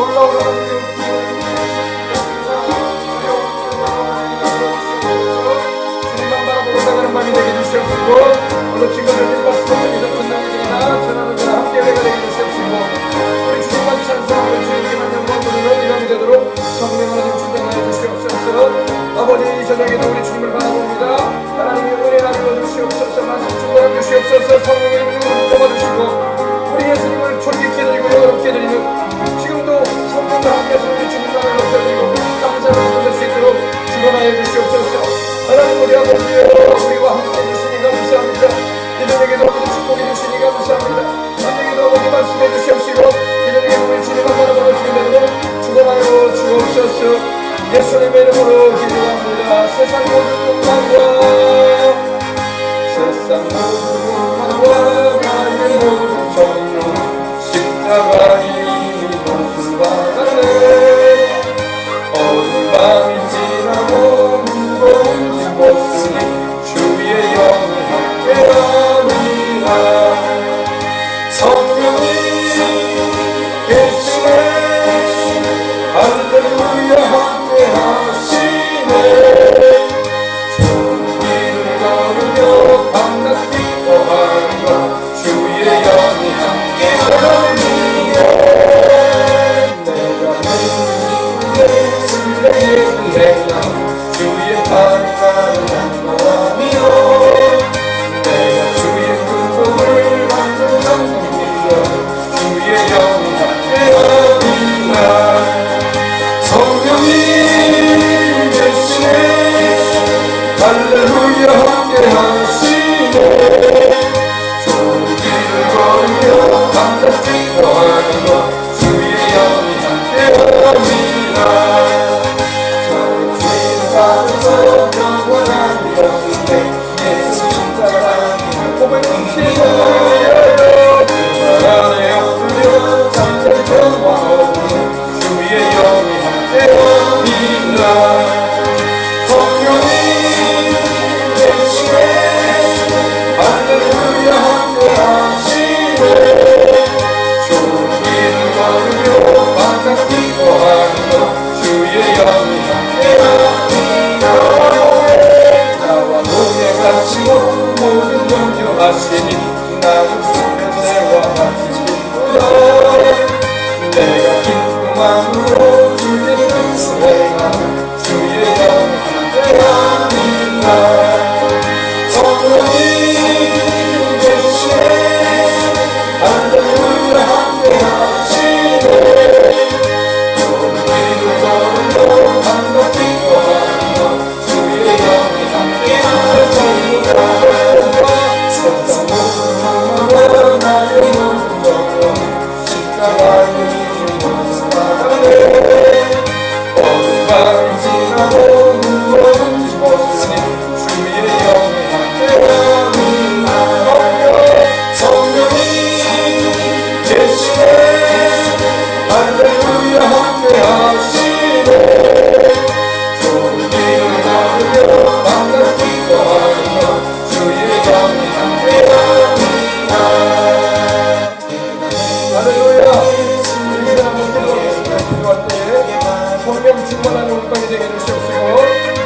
놀라운 하나님의 주님만 바라보고 나가는 밤이 되게 주시옵시고, 오늘 지금은 말씀을 통해서 전하기나 전하는 자와 함께 예배가 되게 주시옵시고, 우리 주님만 찬송하며 주님께만 영광 돌리는 이 밤이 되도록 성령 하나님 충전하여 주시옵소서. 아버지, 이 저녁에도 우리 주님을 바라봅니다. 하나님의 은혜 나누어 주시옵소서. 말씀 충만하여 주시옵소서. 성령의 능력을 뽑아주시고 우리 예수님을 존귀케 드리고 영원롭게 드리는 지금도 성령과 함께해서 우리 주님만을 높여드리고 감사를 받을 수 있도록 축원하여 주시옵소서. 하나님 우리 아버지여, 우리와 함께해 주시니 감사합니다. 이 저녁에도 아버지 축복해 주시니 감사합니다. 저녁에도 아버지 말씀해 주시옵시고 이 저녁에도 우리 주님만 바라보는 주님으로 축원하여 주옵소서. 예수님의 이름으로 기도합니다. 세상 모든 욕망과 세상 모든 욕망과 나의 모든 정욕 십자가 이미 모습받았네. 어두운 밤이 지나고 무거운 짐 벗으니 주의 영이 함께하리라. 성령이 계시네. 할렐루야. 하시네. 주님을 걸으며 밤낮 기뻐하며 주의 영이 함께하니라. 내가 내 순례의 은혜여 주의 팔을 안노하며 내가 주의 구원을 받는 성령이여 주의 영이 함께하니라. 할렐루야 함께하시네. 주길을 걸으며 밤낮 기도하며 주의 영이 함께하니라. 저주를 받아서 영원한 영생에 예수 따라가니 고백하시네. 그 안에 엎드려 잠들 평화 없는 주의 영이 함께하니라. 할렐루야 함께하시네. 주길을 걸으며 밤낮 기도하며 주의 영이 함께하니라. 나와 동행하시고 모든 용서하시니 나는 주의 세와 하시리로다. 내가 기쁜 마음으로 주의 뜻을 행하며 주의 영이 함께하니라. 할렐루야 함께하시네. 주길을 걸으며 밤낮 기도하며 주의 영이 함께하시니라. 세상 모든 욕망과 나의 모든 정욕 십자가 이미 모습받았네. 어두운 밤이 지나고 무거운 짐 벗으니 주의 영이 함께하니라. 할렐루야 함께하시네. 주길을 걸으며 밤낮 기도하며 주의 영이 함께하니라. 할렐루야. 우리가 한번 기도할 때에 성령 충만한 온방이 되게 해주시옵시고,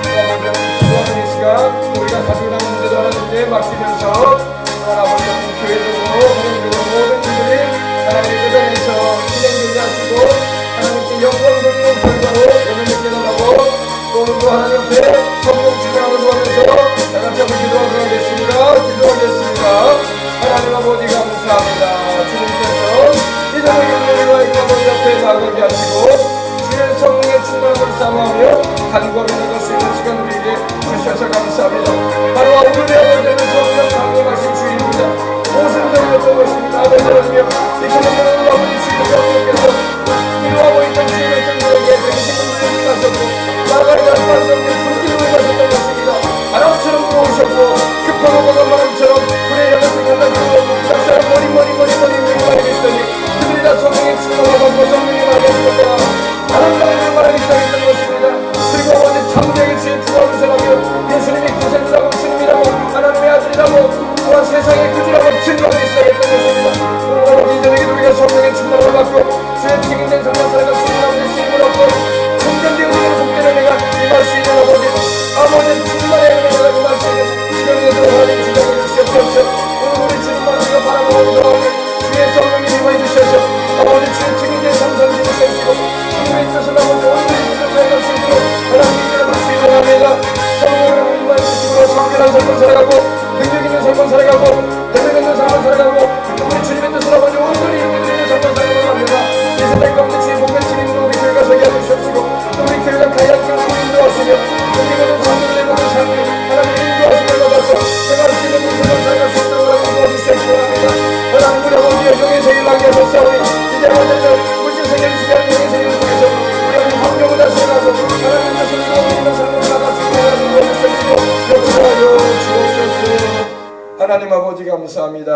기도하는 이 시간 우리가 가지고 있는 문제도 하나님께 맡기면서 아버지 교회도 모든 분들이 하나님의 뜻안에서 진행되게 하시고 하나님께 영광 돌리는 결과로 예배를 깨달아고 또 오늘도 하나님 앞에 성령 충만함을 구하면서 다같이 한번 기도하겠습니다. 하나님 아버지 감사합니다. 주님께서 이 저녁에 우리와 이 아버지 앞에 나가게 하시고 주의 성령의 충만함을 사모하며 간구하며 나갈 수 있는 시간을 우리에게 주셔서 감사합니다. 바로 오늘의 아버지는 성령 강림하신 주입니다. 무슨 점이었던 것입니다. 아버지 하나님이여, 이 저녁에는 아버지 주의 성령께서 기도하고 있던 주의 성령에게 당신은 물이 가셨고 나가야 할 성령을 불길로 가셨던 것입니다. 바람처럼 불어오셨고 급하고 강한 바람처럼 불에 향해 생각나고 짝사랑 머리 말이 계시더니 그들이 다 성령의 충만을 받고 성령이 말하게 하셨구나. 아름다움을 말하기 시작했던 것입니다. 그리고 아버지 창조의 주의 구원을 전하며 예수님이 구세주라고 주님이라고 하나님의 아들이라고 또한 세상의 구주라고 증거하기 시작했던 것입니다. 오늘 아버지 저녁에 우리가 성령의 충만을 받고 주의 책임된 성령 살아갈 수 있는 아버지 힘을 얻고 충전되어지는 복대를 내가 임할 수 있는 아버지 충만의 은혜를 내가 임할 수 있는 지금에도 하나님 주장해 주시옵소서. 오늘 우리 주님만 우리가 바라보고 있는 주의 성령님 임하여 주셔서 아버지 주의 증인된 성전을 주시옵시고 주님의 뜻을 아버지 오늘의 뜻을 살아갈 수 있도록 하나님 이름을 수 있는 합니다. 성령을 임하여 주시고 성결한 삶을 살아가고 능력 있는 삶을 살아가고 대명 있는 삶을 살아가고 우리 주님의 뜻을 아버지 온전히 이루어드리는 삶을 살아가고 합니다. 이 세상 가운데 주의 복된 증인으로 우리 교회가 서게 하여 주시옵시고 우리 교회가 가야 할 길을 인도하시며 우리 모든 삶을 내모는 삶이 하나님 인도하심을 받아서 생활할 수 있는 모습을 살아갈 수 있도록 하나님 도와주시옵시고 합니다. 하나님 우리 아버지의 영의 세계를 하게 하셨사오니 이제 아버지는 물질 세계를 지배하는 영의 세계를 통해서 우리 아버지 환경을 다스려가고 하나님 뜻을 이루어드리는 삶을 살아갈 수 있도록 하나님 도와주시옵시고 역사하여 주옵소서. 하나님 아버지 감사합니다.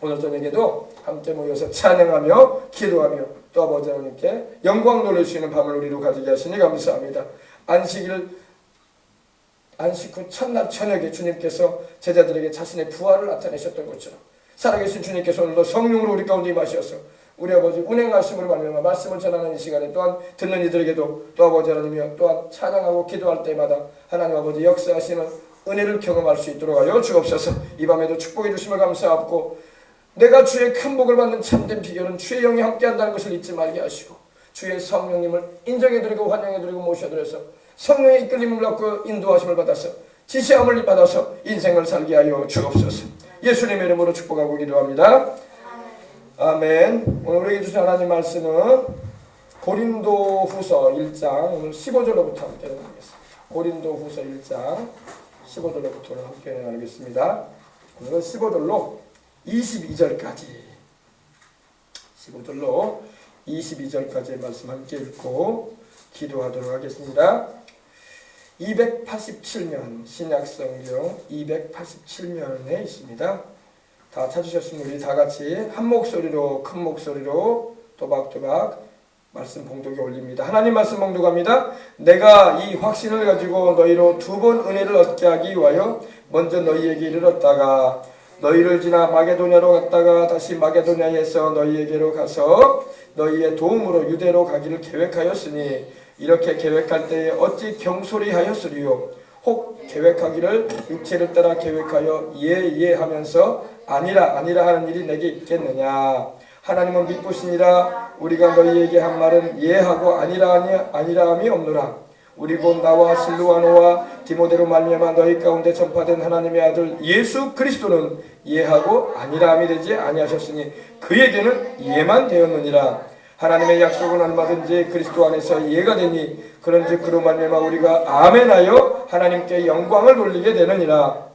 오늘 저녁에도 함께 모여서 찬양하며 기도하며 또 아버지 하나님께 영광 돌려주시는 밤을 우리로 가지게 하시니 감사합니다. 안식 후 첫날 저녁에 주님께서 제자들에게 자신의 부활을 나타내셨던 것처럼 살아계신 주님께서 오늘도 성령으로 우리 가운데 임하셔서 우리 아버지 운행하심으로 말미암아 말씀을 전하는 이 시간에 또한 듣는 이들에게도 또 아버지 하나님이여 또한 찬양하고 기도할 때마다 하나님 아버지 역사하시는 은혜를 경험할 수 있도록 하여 주옵소서. 이 밤에도 축복해 주심을 감사하고 내가 주의 큰 복을 받는 참된 비결은 주의 영이 함께한다는 것을 잊지 말게 하시고 주의 성령님을 인정해드리고 환영해드리고 모셔드려서 성령의 이끌림을 받고 인도하심을 받아서 지시함을 받아서 인생을 살게 하여 주옵소서. 예수님의 이름으로 축복하고 기도합니다. 아멘. 오늘 우리에게 주신 하나님 말씀은 고린도후서 1장 오늘 15절로부터 함께 나누겠습니다. 고린도후서 1장 15절로부터 함께 나누겠습니다. 오늘은 15절로 22절까지 15절로 22절까지의 말씀 함께 읽고 기도하도록 하겠습니다. 287면 신약성경 287면에 있습니다. 다 찾으셨으면 우리 다같이 한 목소리로 큰 목소리로 또박또박 말씀 봉독에 올립니다. 하나님 말씀 봉독합니다. 내가 이 확신을 가지고 너희로 두 번 은혜를 얻게 하기 위하여 먼저 너희에게 이르렀다가 너희를 지나 마게도냐로 갔다가 다시 마게도냐에서 너희에게로 가서 너희의 도움으로 유대로 가기를 계획하였으니 이렇게 계획할 때에 어찌 경솔히하였으리요. 혹 계획하기를 육체를 따라 계획하여 예 하면서 아니라 하는 일이 내게 있겠느냐. 하나님은 믿으시니라. 우리가 너희에게 한 말은 예하고 아니라함이 없노라. 우리 곧 나와 실루아노와 디모데로 말미암아 너희 가운데 전파된 하나님의 아들 예수 그리스도는 예하고 아니라함이 되지 아니하셨으니 그에게는 예만 되었느니라. 하나님의 약속은 얼마든지 그리스도 안에서 예가 되니 그런즉 그로 말미암아 우리가 아멘하여 하나님께 영광을 돌리게 되느니라.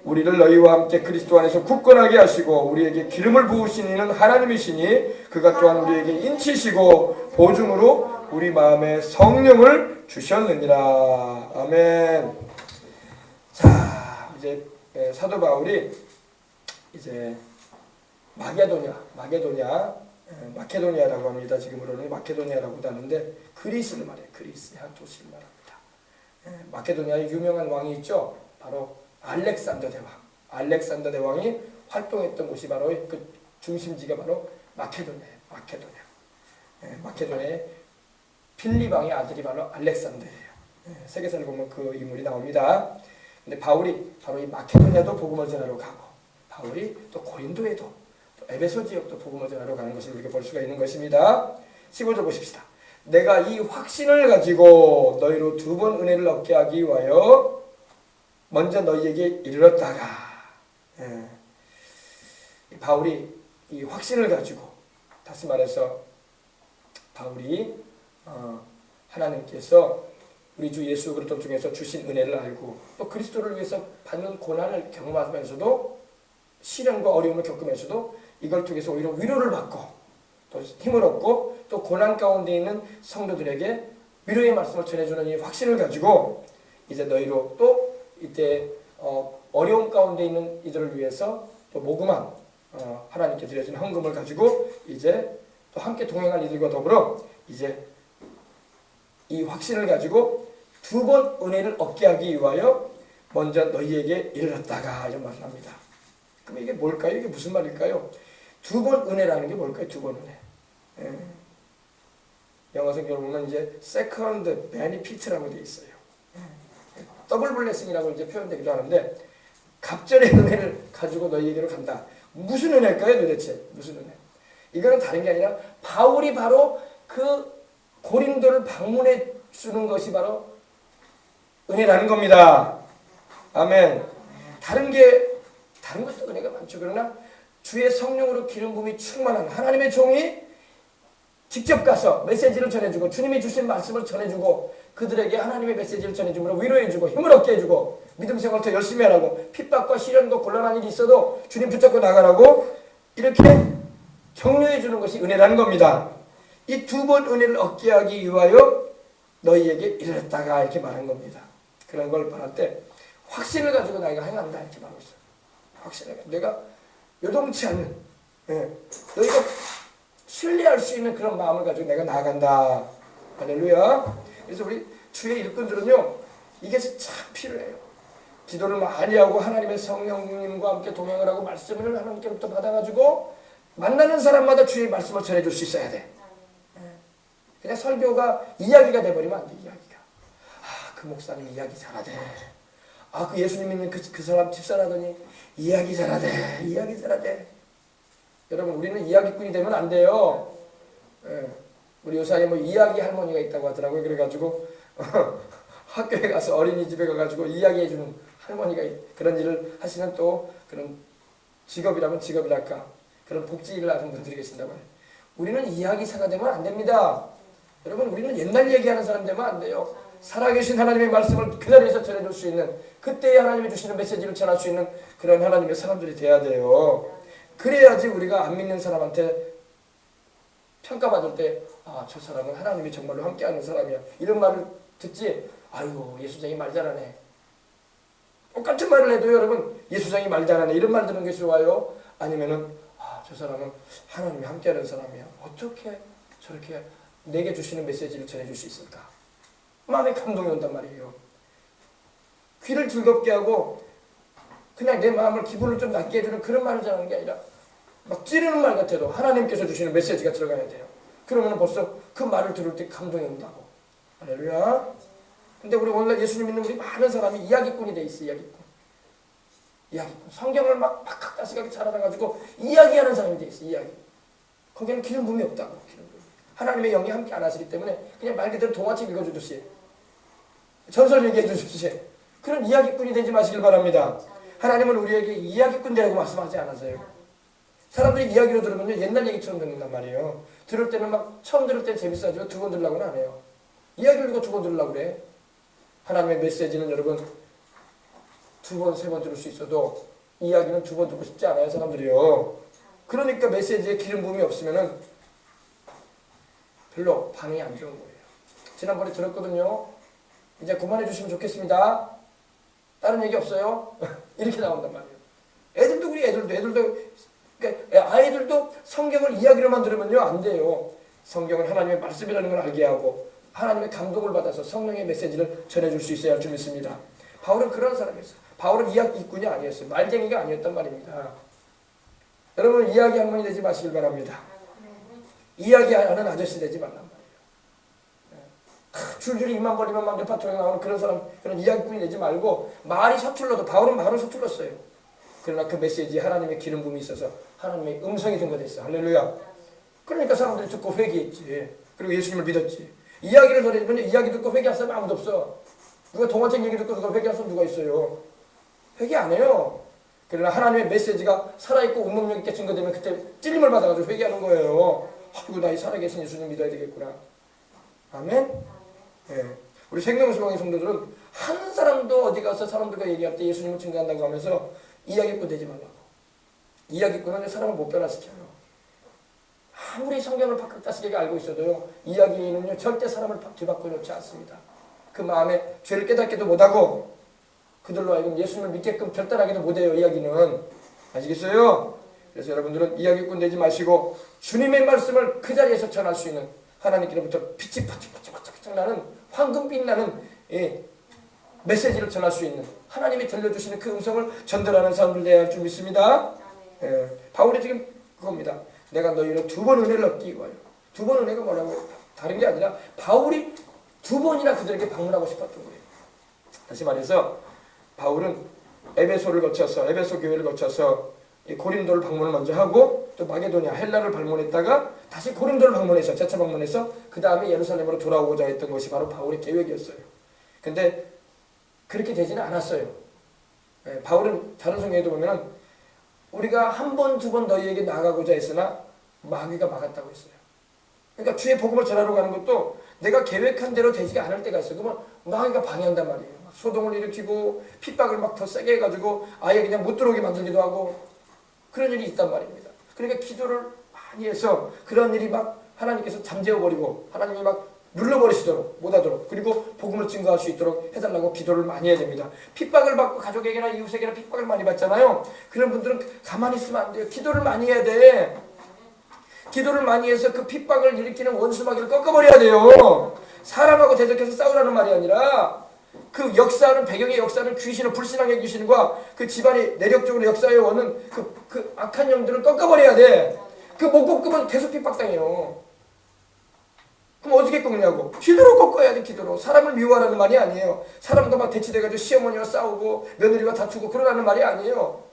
우리를 너희와 함께 그리스도 안에서 굳건하게 하시고 우리에게 기름을 부으신 이는 하나님이시니 그가 또한 우리에게 인치시고 보증으로 우리 마음에 성령을 주셨느니라. 아멘. 자, 이제 사도 바울이 이제 마케도니아라고 합니다. 지금으로는 마케도니아라고도 하는데 그리스를 말해요. 그리스 한 도시를 말합니다. 마케도니아에 유명한 왕이 있죠. 바로 알렉산더 대왕이 활동했던 곳이 바로 그 중심지가 바로 마케도니아예요. 마케도니아의 필립 왕의 아들이 바로 알렉산더예요. 세계사를 보면 그 인물이 나옵니다. 근데 바울이 바로 이 마케도니아도 복음을 전하러 가고 바울이 또 고린도에도 또 에베소 지역도 복음을 전하러 가는 것을 우리가 볼 수가 있는 것입니다. 15절 보십시다. 내가 이 확신을 가지고 너희로 두 번 은혜를 얻게 하기 위하여 먼저 너희에게 이르렀다가 바울이 이 확신을 가지고 다시 말해서 바울이 하나님께서 우리 주 예수 그리스도 중에서 주신 은혜를 알고 또 그리스도를 위해서 받는 고난을 경험하면서도 시련과 어려움을 겪으면서도 이걸 통해서 오히려 위로를 받고 또 힘을 얻고 또 고난 가운데 있는 성도들에게 위로의 말씀을 전해주는 이 확신을 가지고 이제 너희로 또 이때 어려움 가운데 있는 이들을 위해서 또 모금한 하나님께 드려진 헌금을 가지고 이제 또 함께 동행할 이들과 더불어 이제 이 확신을 가지고 두 번 은혜를 얻게 하기 위하여 먼저 너희에게 이르렀다가 이런 말을 합니다. 그럼 이게 뭘까요? 이게 무슨 말일까요? 두 번 은혜라는 게 뭘까요? 두 번 은혜. 영어 성경을 보면 이제 세컨드 베니피트라고 돼 있어요. 더블 블레싱이라고 이제 표현되기도 하는데 갑절의 은혜를 가지고 너희에게로 간다. 무슨 은혜일까요, 도대체? 무슨 은혜? 이거는 다른 게 아니라 바울이 바로 그 고린도를 방문해 주는 것이 바로 은혜라는 겁니다. 아멘. 다른 것도 은혜가 많죠. 그러나 주의 성령으로 기름 부음이 충만한 하나님의 종이 직접 가서 메시지를 전해주고 주님이 주신 말씀을 전해주고 그들에게 하나님의 메시지를 전해주므로 위로해주고 힘을 얻게 해주고 믿음 생활을 더 열심히 하라고 핍박과 시련과 곤란한 일이 있어도 주님 붙잡고 나가라고 이렇게 격려해주는 것이 은혜라는 겁니다. 이 두 번 은혜를 얻게 하기 위하여 너희에게 이르렀다가 이렇게 말한 겁니다. 그런 걸 말할 때 확신을 가지고 나이가 행한다 이렇게 말하고 있어요. 확신을 내가 요동치 않는 너희가 신뢰할 수 있는 그런 마음을 가지고 내가 나아간다. 할렐루야. 그래서 우리 주의 일꾼들은요 이게 참 필요해요. 기도를 많이 하고 하나님의 성령님과 함께 동행을 하고 말씀을 하나님께로부터 받아가지고 만나는 사람마다 주의 말씀을 전해줄 수 있어야 돼. 그냥 설교가 이야기가 돼버리면 안 돼. 이야기가 그 목사님 이야기 잘하대. 그 예수님 믿는 그 사람 집사라더니 이야기 잘하대. 이야기 잘하대. 여러분 우리는 이야기꾼이 되면 안 돼요. 우리 요사이에 뭐 이야기 할머니가 있다고 하더라고요. 그래가지고 학교에 가서 어린이집에 가가지고 이야기해주는 할머니가 그런 일을 하시는 또 그런 직업이라면 직업이랄까 그런 복지 일을 하는 분들이 계신다고 해요. 우리는 이야기사가 되면 안 됩니다. 여러분 우리는 옛날 얘기하는 사람 되면 안 돼요. 살아계신 하나님의 말씀을 그 자리에서 전해줄 수 있는 그때에 하나님이 주시는 메시지를 전할 수 있는 그런 하나님의 사람들이 돼야 돼요. 그래야지 우리가 안 믿는 사람한테 평가받을 때 저 사람은 하나님이 정말로 함께하는 사람이야 이런 말을 듣지 아이고 예수장이 말 잘하네 똑같은 말을 해도 여러분 예수장이 말 잘하네 이런 말 듣는 게 좋아요? 아니면은 저 사람은 하나님이 함께하는 사람이야 어떻게 저렇게 내게 주시는 메시지를 전해줄 수 있을까? 마음에 감동이 온단 말이에요. 귀를 즐겁게 하고 그냥 내 마음을 기분을 좀 낮게 해주는 그런 말을 전하는 게 아니라 막 찌르는 말 같아도 하나님께서 주시는 메시지가 들어가야 돼요. 그러면 벌써 그 말을 들을 때 감동이 온다고. 할렐루야. 근데 우리 오늘날 예수님 믿는 우리 많은 사람이 이야기꾼이 돼 있어. 이야기꾼. 성경을 막 박학다식하게 잘 알아가지고 이야기하는 사람이 돼 있어. 이야기. 거기는 기름 부음이 없다고. 하나님의 영이 함께 안 하시기 때문에 그냥 말 그대로 동화책 읽어주듯이 전설 얘기해주듯이 그런 이야기꾼이 되지 마시길 바랍니다. 하나님은 우리에게 이야기꾼 되라고 말씀하지 않으세요. 사람들이 이야기로 들으면 옛날 얘기처럼 듣는단 말이에요. 들을 때는 막 처음 들을 때 재밌어지고 두 번 들으려고는 안 해요. 이야기를 듣고 두 번 들으려고 그래. 하나님의 메시지는 여러분 두 번, 세 번 들을 수 있어도 이야기는 두 번 듣고 싶지 않아요. 사람들이요. 그러니까 메시지에 기름 부음이 없으면은 별로 반응이 안 좋은 거예요. 지난번에 들었거든요. 이제 그만해 주시면 좋겠습니다. 다른 얘기 없어요? 이렇게 나온단 말이에요. 애들도 그래. 그러니까 아이들도 성경을 이야기로만 들으면요 안 돼요. 성경은 하나님의 말씀이라는 걸 알게 하고 하나님의 감동을 받아서 성령의 메시지를 전해줄 수 있어야 할 줄 믿습니다. 바울은 그런 사람이었어요. 바울은 이야기꾼이 아니었어요. 말쟁이가 아니었단 말입니다. 여러분 이야기 할머니 되지 마시길 바랍니다. 이야기하는 아저씨 되지 말란 말이에요. 줄줄이 입만 벌리면 막 레파토리에 나오는 그런 사람, 그런 이야기꾼이 되지 말고 말이 서툴러도 바울은 말을 서툴렀어요. 그러나 그 메시지에 하나님의 기름 부음이 있어서 하나님의 음성이 증거됐어. 할렐루야. 그러니까 사람들이 듣고 회개했지. 그리고 예수님을 믿었지. 이야기를 전해주면 이야기 듣고 회개할 사람 아무도 없어. 누가 동화책 얘기 듣고 누가 회개할 사람 누가 있어요? 회개 안 해요. 그러나 하나님의 메시지가 살아있고 운명력 있게 증거되면 그때 찔림을 받아가지고 회개하는 거예요. 아이고 나 이 살아계신 예수님 믿어야 되겠구나. 아멘? 네. 우리 생명수방의 성도들은 한 사람도 어디 가서 사람들과 얘기할 때 예수님을 증거한다고 하면서 이야기꾼 되지 말라고. 이야기꾼은 사람을 못 변화시켜요. 아무리 성경을 박학다식하게 알고 있어도요. 이야기는요. 절대 사람을 뒤바꿔 놓지 않습니다. 그 마음에 죄를 깨닫기도 못하고 그들로 하여금 예수님을 믿게끔 결단하기도 못해요. 이야기는. 아시겠어요? 그래서 여러분들은 이야기꾼 되지 마시고 주님의 말씀을 그 자리에서 전할 수 있는 하나님께로부터 빛이 파짝파짝 나는 황금빛 나는 메시지를 전할 수 있는 하나님이 들려주시는 그 음성을 전달하는 사람들 되어야 할 줄 믿습니다. 바울이 지금 그겁니다. 내가 너희로 두 번 은혜를 얻기 위하여. 두 번 은혜가 뭐라고요? 다른 게 아니라 바울이 2번이나 그들에게 방문하고 싶었던 거예요. 다시 말해서 바울은 에베소를 거쳐서 에베소 교회를 거쳐서 이 고린도를 방문을 먼저 하고 또 마게도냐 헬라를 방문했다가 다시 고린도를 방문해서 재차 방문해서 그 다음에 예루살렘으로 돌아오고자 했던 것이 바로 바울의 계획이었어요. 근데 그렇게 되지는 않았어요. 바울은 다른 성경에도 보면은 우리가 1번, 2번 너희에게 나아가고자 했으나 마귀가 막았다고 했어요. 그러니까 주의 복음을 전하러 가는 것도 내가 계획한 대로 되지가 않을 때가 있어요. 그러면 마귀가 방해한단 말이에요. 소동을 일으키고 핍박을 막 더 세게 해가지고 아예 그냥 못 들어오게 만들기도 하고 그런 일이 있단 말입니다. 그러니까 기도를 많이 해서 그런 일이 막 하나님께서 잠재워버리고 하나님이 막 눌러버리시도록 못하도록 그리고 복음을 증거할 수 있도록 해달라고 기도를 많이 해야 됩니다. 핍박을 받고 가족에게나 이웃에게나 핍박을 많이 받잖아요. 그런 분들은 가만히 있으면 안 돼요. 기도를 많이 해야 돼. 기도를 많이 해서 그 핍박을 일으키는 원수 마귀를 꺾어버려야 돼요. 사람하고 대적해서 싸우라는 말이 아니라 그 역사하는 배경의 역사는 귀신을 불신앙의 귀신과 그 집안이 내력적으로 역사해 오는 그 악한 영들을 꺾어버려야 돼. 그 못 꺾으면 계속 핍박당해요. 그럼 어떻게 꺾냐고. 기도로 꺾어야 돼. 기도로. 사람을 미워하라는 말이 아니에요. 사람과 막 대치돼가지고 시어머니와 싸우고 며느리와 다투고 그러라는 말이 아니에요.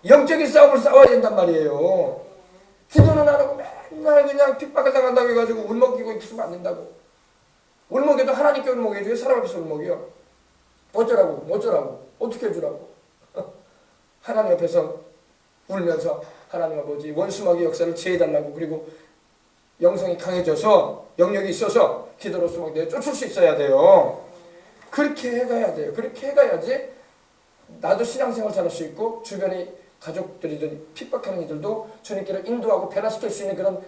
영적인 싸움을 싸워야 된단 말이에요. 기도는 안 하고 맨날 그냥 핍박을 당한다고 해가지고 울먹이고 있으면 안 된다고. 울먹여도 하나님께 울먹여줘요. 사람 앞에서 울먹여. 어쩌라고 어떻게 해주라고. 하나님 앞에서 울면서 하나님 아버지 원수마귀 역사를 제해달라고 그리고 영성이 강해져서 영역이 있어서 기도로서 막 내가 쫓을 수 있어야 돼요. 그렇게 해가야 돼요. 그렇게 해가야지 나도 신앙생활 잘할 수 있고 주변의 가족들이든 핍박하는 이들도 주님께로 인도하고 변화시킬 수 있는 그런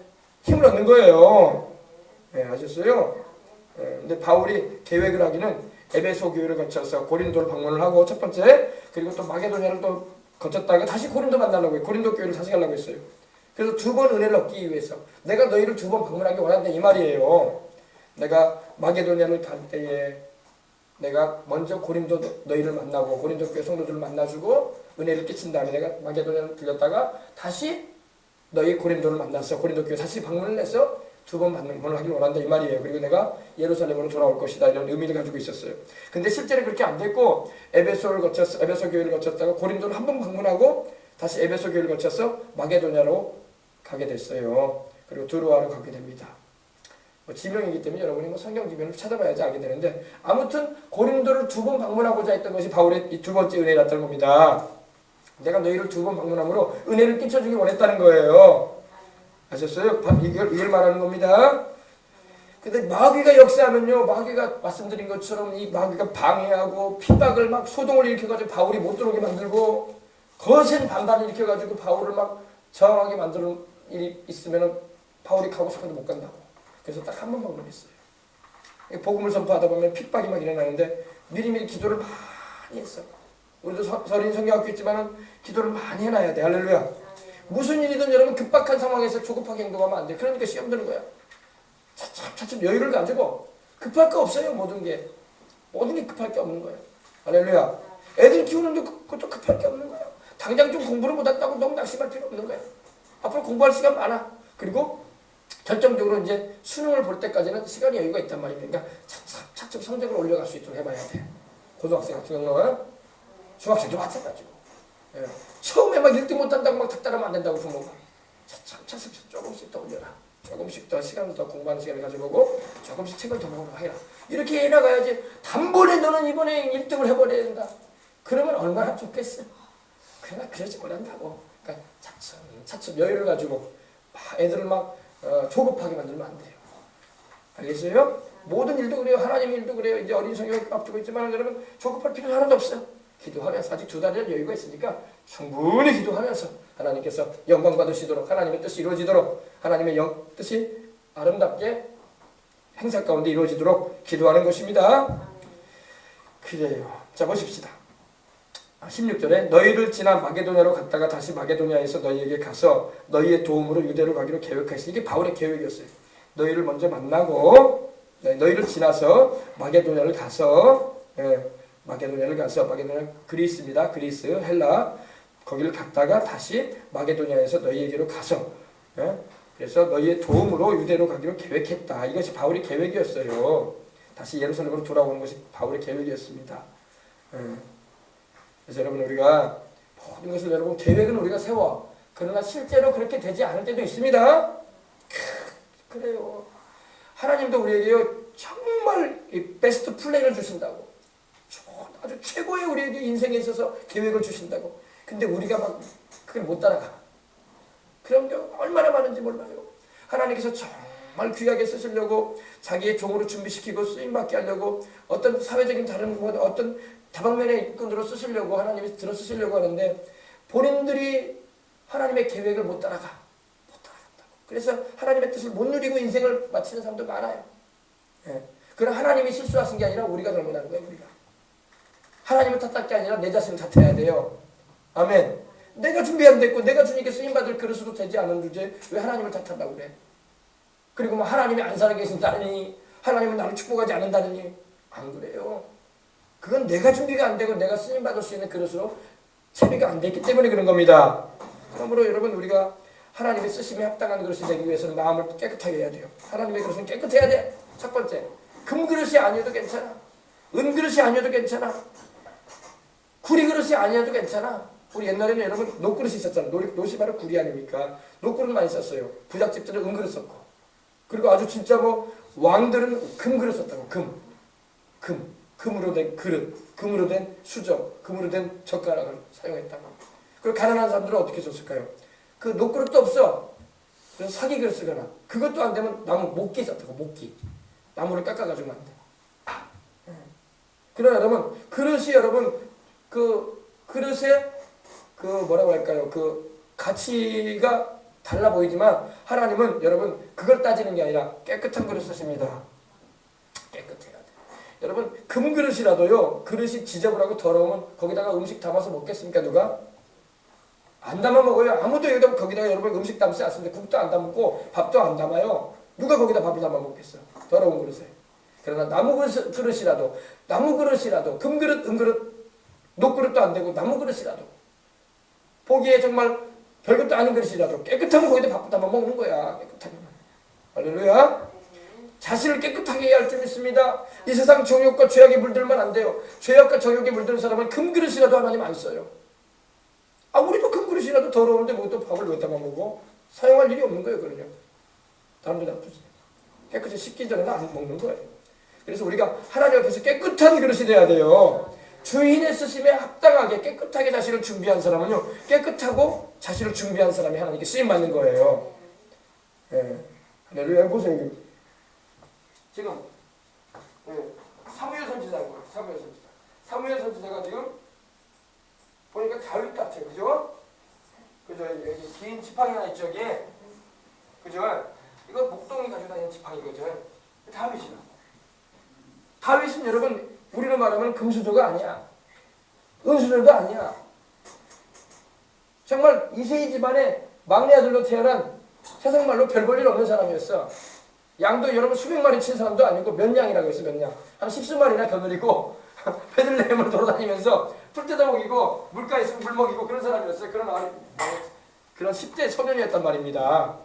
힘을 얻는 거예요. 네, 아셨어요? 네, 근데 바울이 계획을 하기는 에베소 교회를 거쳐서 고린도를 방문을 하고 첫 번째 그리고 또 마게도냐를 또 거쳤다가 다시 고린도 만나려고 해요. 고린도 교회를 다시 가려고 했어요. 그래서 2번 은혜를 얻기 위해서 내가 너희를 2번 방문하기 원한다 이 말이에요. 내가 마게도냐를 갈 때에 내가 먼저 고린도 너희를 만나고 고린도 교회 성도들을 만나주고 은혜를 끼친 다음에 내가 마게도냐를 들렸다가 다시 너희 고린도를 만나서 고린도 교회 다시 방문을 해서 2번 방문을 하길 원한다 이 말이에요. 그리고 내가 예루살렘으로 돌아올 것이다 이런 의미를 가지고 있었어요. 근데 실제로 그렇게 안 됐고 에베소 교회를 거쳤다가 고린도를 한 번 방문하고 다시 에베소 교회를 거쳐서 마게도냐로 가게 됐어요. 그리고 드로아로 가게 됩니다. 지명이기 때문에 여러분이 성경 지명을 찾아봐야지 알게 되는데 아무튼 고린도를 2번 방문하고자 했던 것이 바울의 이 2번째 은혜였다는 겁니다. 내가 너희를 2번 방문함으로 은혜를 끼쳐주기 원했다는 거예요. 아셨어요? 이걸 말하는 겁니다. 근데 마귀가 역사하면요, 마귀가 말씀드린 것처럼 이 마귀가 방해하고 핍박을 막 소동을 일으켜가지고 바울이 못 들어오게 만들고 거센 반발을 일으켜가지고 바울을 막 저항하게 만드는 일이 있으면 바울이 가고 싶은데 못 간다고. 그래서 딱 한 번 방문했어요. 복음을 선포하다 보면 핍박이 막 일어나는데 미리미리 기도를 많이 했어요. 우리도 서린 성경학교 있지만 기도를 많이 해놔야 돼. 할렐루야. 무슨 일이든 여러분 급박한 상황에서 조급하게 행동하면 안 돼. 그러니까 시험 드는 거야. 차츰 여유를 가지고 급할 거 없어요. 모든 게 급할 게 없는 거예요. 할렐루야. 애들 키우는데 그것도 급할 게 없는 거예요. 당장 좀 공부를 못한다고 너무 낙심할 필요 없는 거예요. 앞으로 공부할 시간 많아. 그리고 결정적으로 이제 수능을 볼 때까지는 시간이 여유가 있단 말입니다. 그러니까 차츰 성적을 올려갈 수 있도록 해봐야 돼. 고등학생 같은 경우는 중학생도 마찬가지고. 예. 처음에 막 1등 못한다고 막 닥달하면 안 된다고 부모가. 차츰 조금씩 더 올려라. 조금씩 더 시간을 더 공부하는 시간을 가져보고 조금씩 책을 더 보고 해라. 이렇게 해나가야지 단번에 너는 이번에 1등을 해버려야 된다. 그러면 얼마나 좋겠어. 그러나 그러지 못한다고. 그러니까 차츰 여유를 가지고 애들을 막 조급하게 만들면 안 돼요. 알겠어요? 모든 일도 그래요. 하나님 일도 그래요. 이제 어린 성경을 앞두고 있지만 여러분 조급할 필요 하나도 없어요. 기도하면서 아직 2달이라는 여유가 있으니까 충분히 기도하면서 하나님께서 영광 받으시도록 하나님의 뜻이 이루어지도록 하나님의 뜻이 아름답게 행사 가운데 이루어지도록 기도하는 것입니다. 그래요. 자 보십시다. 16절에 너희를 지나 마게도냐로 갔다가 다시 마게도냐에서 너희에게 가서 너희의 도움으로 유대로 가기로 계획하시. 이게 바울의 계획이었어요. 너희를 먼저 만나고 너희를 지나서 마게도냐를 가서 마게도냐 그리스입니다. 그리스 헬라 거기를 갔다가 다시 마게도냐에서 너희에게로 가서 그래서 너희의 도움으로 유대로 가기로 계획했다. 이것이 바울의 계획이었어요. 다시 예루살렘으로 돌아오는 것이 바울의 계획이었습니다. 그래서 여러분 우리가 모든 것을 여러분 계획은 우리가 세워. 그러나 실제로 그렇게 되지 않을 때도 있습니다. 그래요. 하나님도 우리에게 정말 이 베스트 플랜을 주신다고. 아주 최고의 우리에게 인생에 있어서 계획을 주신다고. 근데 우리가 막 그걸 못 따라가. 그런 경우 얼마나 많은지 몰라요. 하나님께서 정말 귀하게 쓰시려고 자기의 종으로 준비시키고 쓰임받게 하려고 어떤 사회적인 다른 어떤 다방면의 일꾼으로 쓰시려고 하나님이 들어 쓰시려고 하는데 본인들이 하나님의 계획을 못 따라간다고. 그래서 하나님의 뜻을 못 누리고 인생을 마치는 사람도 많아요. 그건 하나님이 실수하신 게 아니라 우리가 잘못한 거예요. 우리가 하나님을 탓할 게 아니라 내 자신을 탓해야 돼요. 아멘. 내가 준비 안 됐고 내가 주님께 쓰임받을 그릇으로 되지 않은 주제 왜 하나님을 탓한다고 그래? 그리고 뭐 하나님이 안 살아계신다느니 하나님은 나를 축복하지 않는다느니 안 그래요. 그건 내가 준비가 안 되고 내가 쓰임받을 수 있는 그릇으로 채비가 안 됐기 때문에 그런 겁니다. 그러므로 여러분 우리가 하나님의 쓰심에 합당한 그릇이 되기 위해서는 마음을 깨끗하게 해야 돼요. 하나님의 그릇은 깨끗해야 돼. 첫 번째, 금그릇이 아니어도 괜찮아. 은그릇이 아니어도 괜찮아. 구리그릇이 아니어도 괜찮아. 우리 옛날에는 여러분 녹그릇이 있었잖아요. 녹이 바로 구리 아닙니까? 녹그릇 많이 썼어요. 부잣집들은 은그릇 썼고, 그리고 아주 진짜 뭐 왕들은 금그릇 썼다고. 금으로 된 그릇, 금으로 된 수저, 금으로 된 젓가락을 사용했다고. 그리고 가난한 사람들은 어떻게 썼을까요? 그 녹그릇도 없어. 그래서 사기 그릇 쓰거나, 그것도 안 되면 나무 목기 썼다고. 목기, 나무를 깎아가지고 안 돼. 그러나 여러분 그릇이 여러분 그 그릇에 그 뭐라고 할까요? 그 가치가 달라 보이지만 하나님은 여러분 그걸 따지는 게 아니라 깨끗한 그릇 쓰십니다. 깨끗해야 돼. 여러분 금그릇이라도요, 그릇이 지저분하고 더러우면 거기다가 음식 담아서 먹겠습니까? 누가? 안 담아 먹어요. 아무도 여기다 거기다가 여러분 음식 담지 않습니다. 국도 안 담고 밥도 안 담아요. 누가 거기다 밥을 담아 먹겠어? 더러운 그릇에. 그러나 나무 그릇이라도 금그릇, 은그릇, 녹그릇도 안 되고 나무 그릇이라도 보기에 정말 별것도 아닌 그릇이라도 깨끗하면 거기다 밥 담아 먹는 거야. 깨끗하면. 할렐루야. 자신을 깨끗하게 해야 할 줄 믿습니다. 이 세상 정욕과 죄악에 물들면 안 돼요. 죄악과 정욕에 물드는 사람은 금그릇이라도 하나님 안 써요. 우리도 금그릇이라도 더러운데 뭐 또 밥을 왜 담아 먹어? 사용할 일이 없는 거예요. 그러냐. 다른 데 놔두지. 깨끗이 씻기 전에는 안 먹는 거예요. 그래서 우리가 하나님 앞에서 깨끗한 그릇이 돼야 돼요. 주인의 쓰심에 합당하게 깨끗하게 자신을 준비한 사람은요, 깨끗하고 자신을 준비한 사람이 하나님께 쓰임받는 거예요. 할렐루야. 보세요. 지금 사무엘 선지자고요. 사무엘 선지자가 지금 보니까 다윗 같아요. 그죠? 여기 긴 지팡이 하나 있죠. 여기에. 그죠? 이거 목동이 가지고 다니는 지팡이거든. 다윗은 여러분 우리로 말하면 금수저가 아니야. 은수저도 아니야. 정말 이세희 집안의 막내 아들로 태어난 세상 말로 별 볼 일 없는 사람이었어. 양도 여러분 수백 마리 친 사람도 아니고 몇 양이라고 했어. 몇 양. 한 10수마리나 겨누리고 베들레헴을 돌아다니면서 풀 뜯어 먹이고 물가에 있으면 물 먹이고 그런 사람이었어요. 그런 10대 소년이었단 말입니다.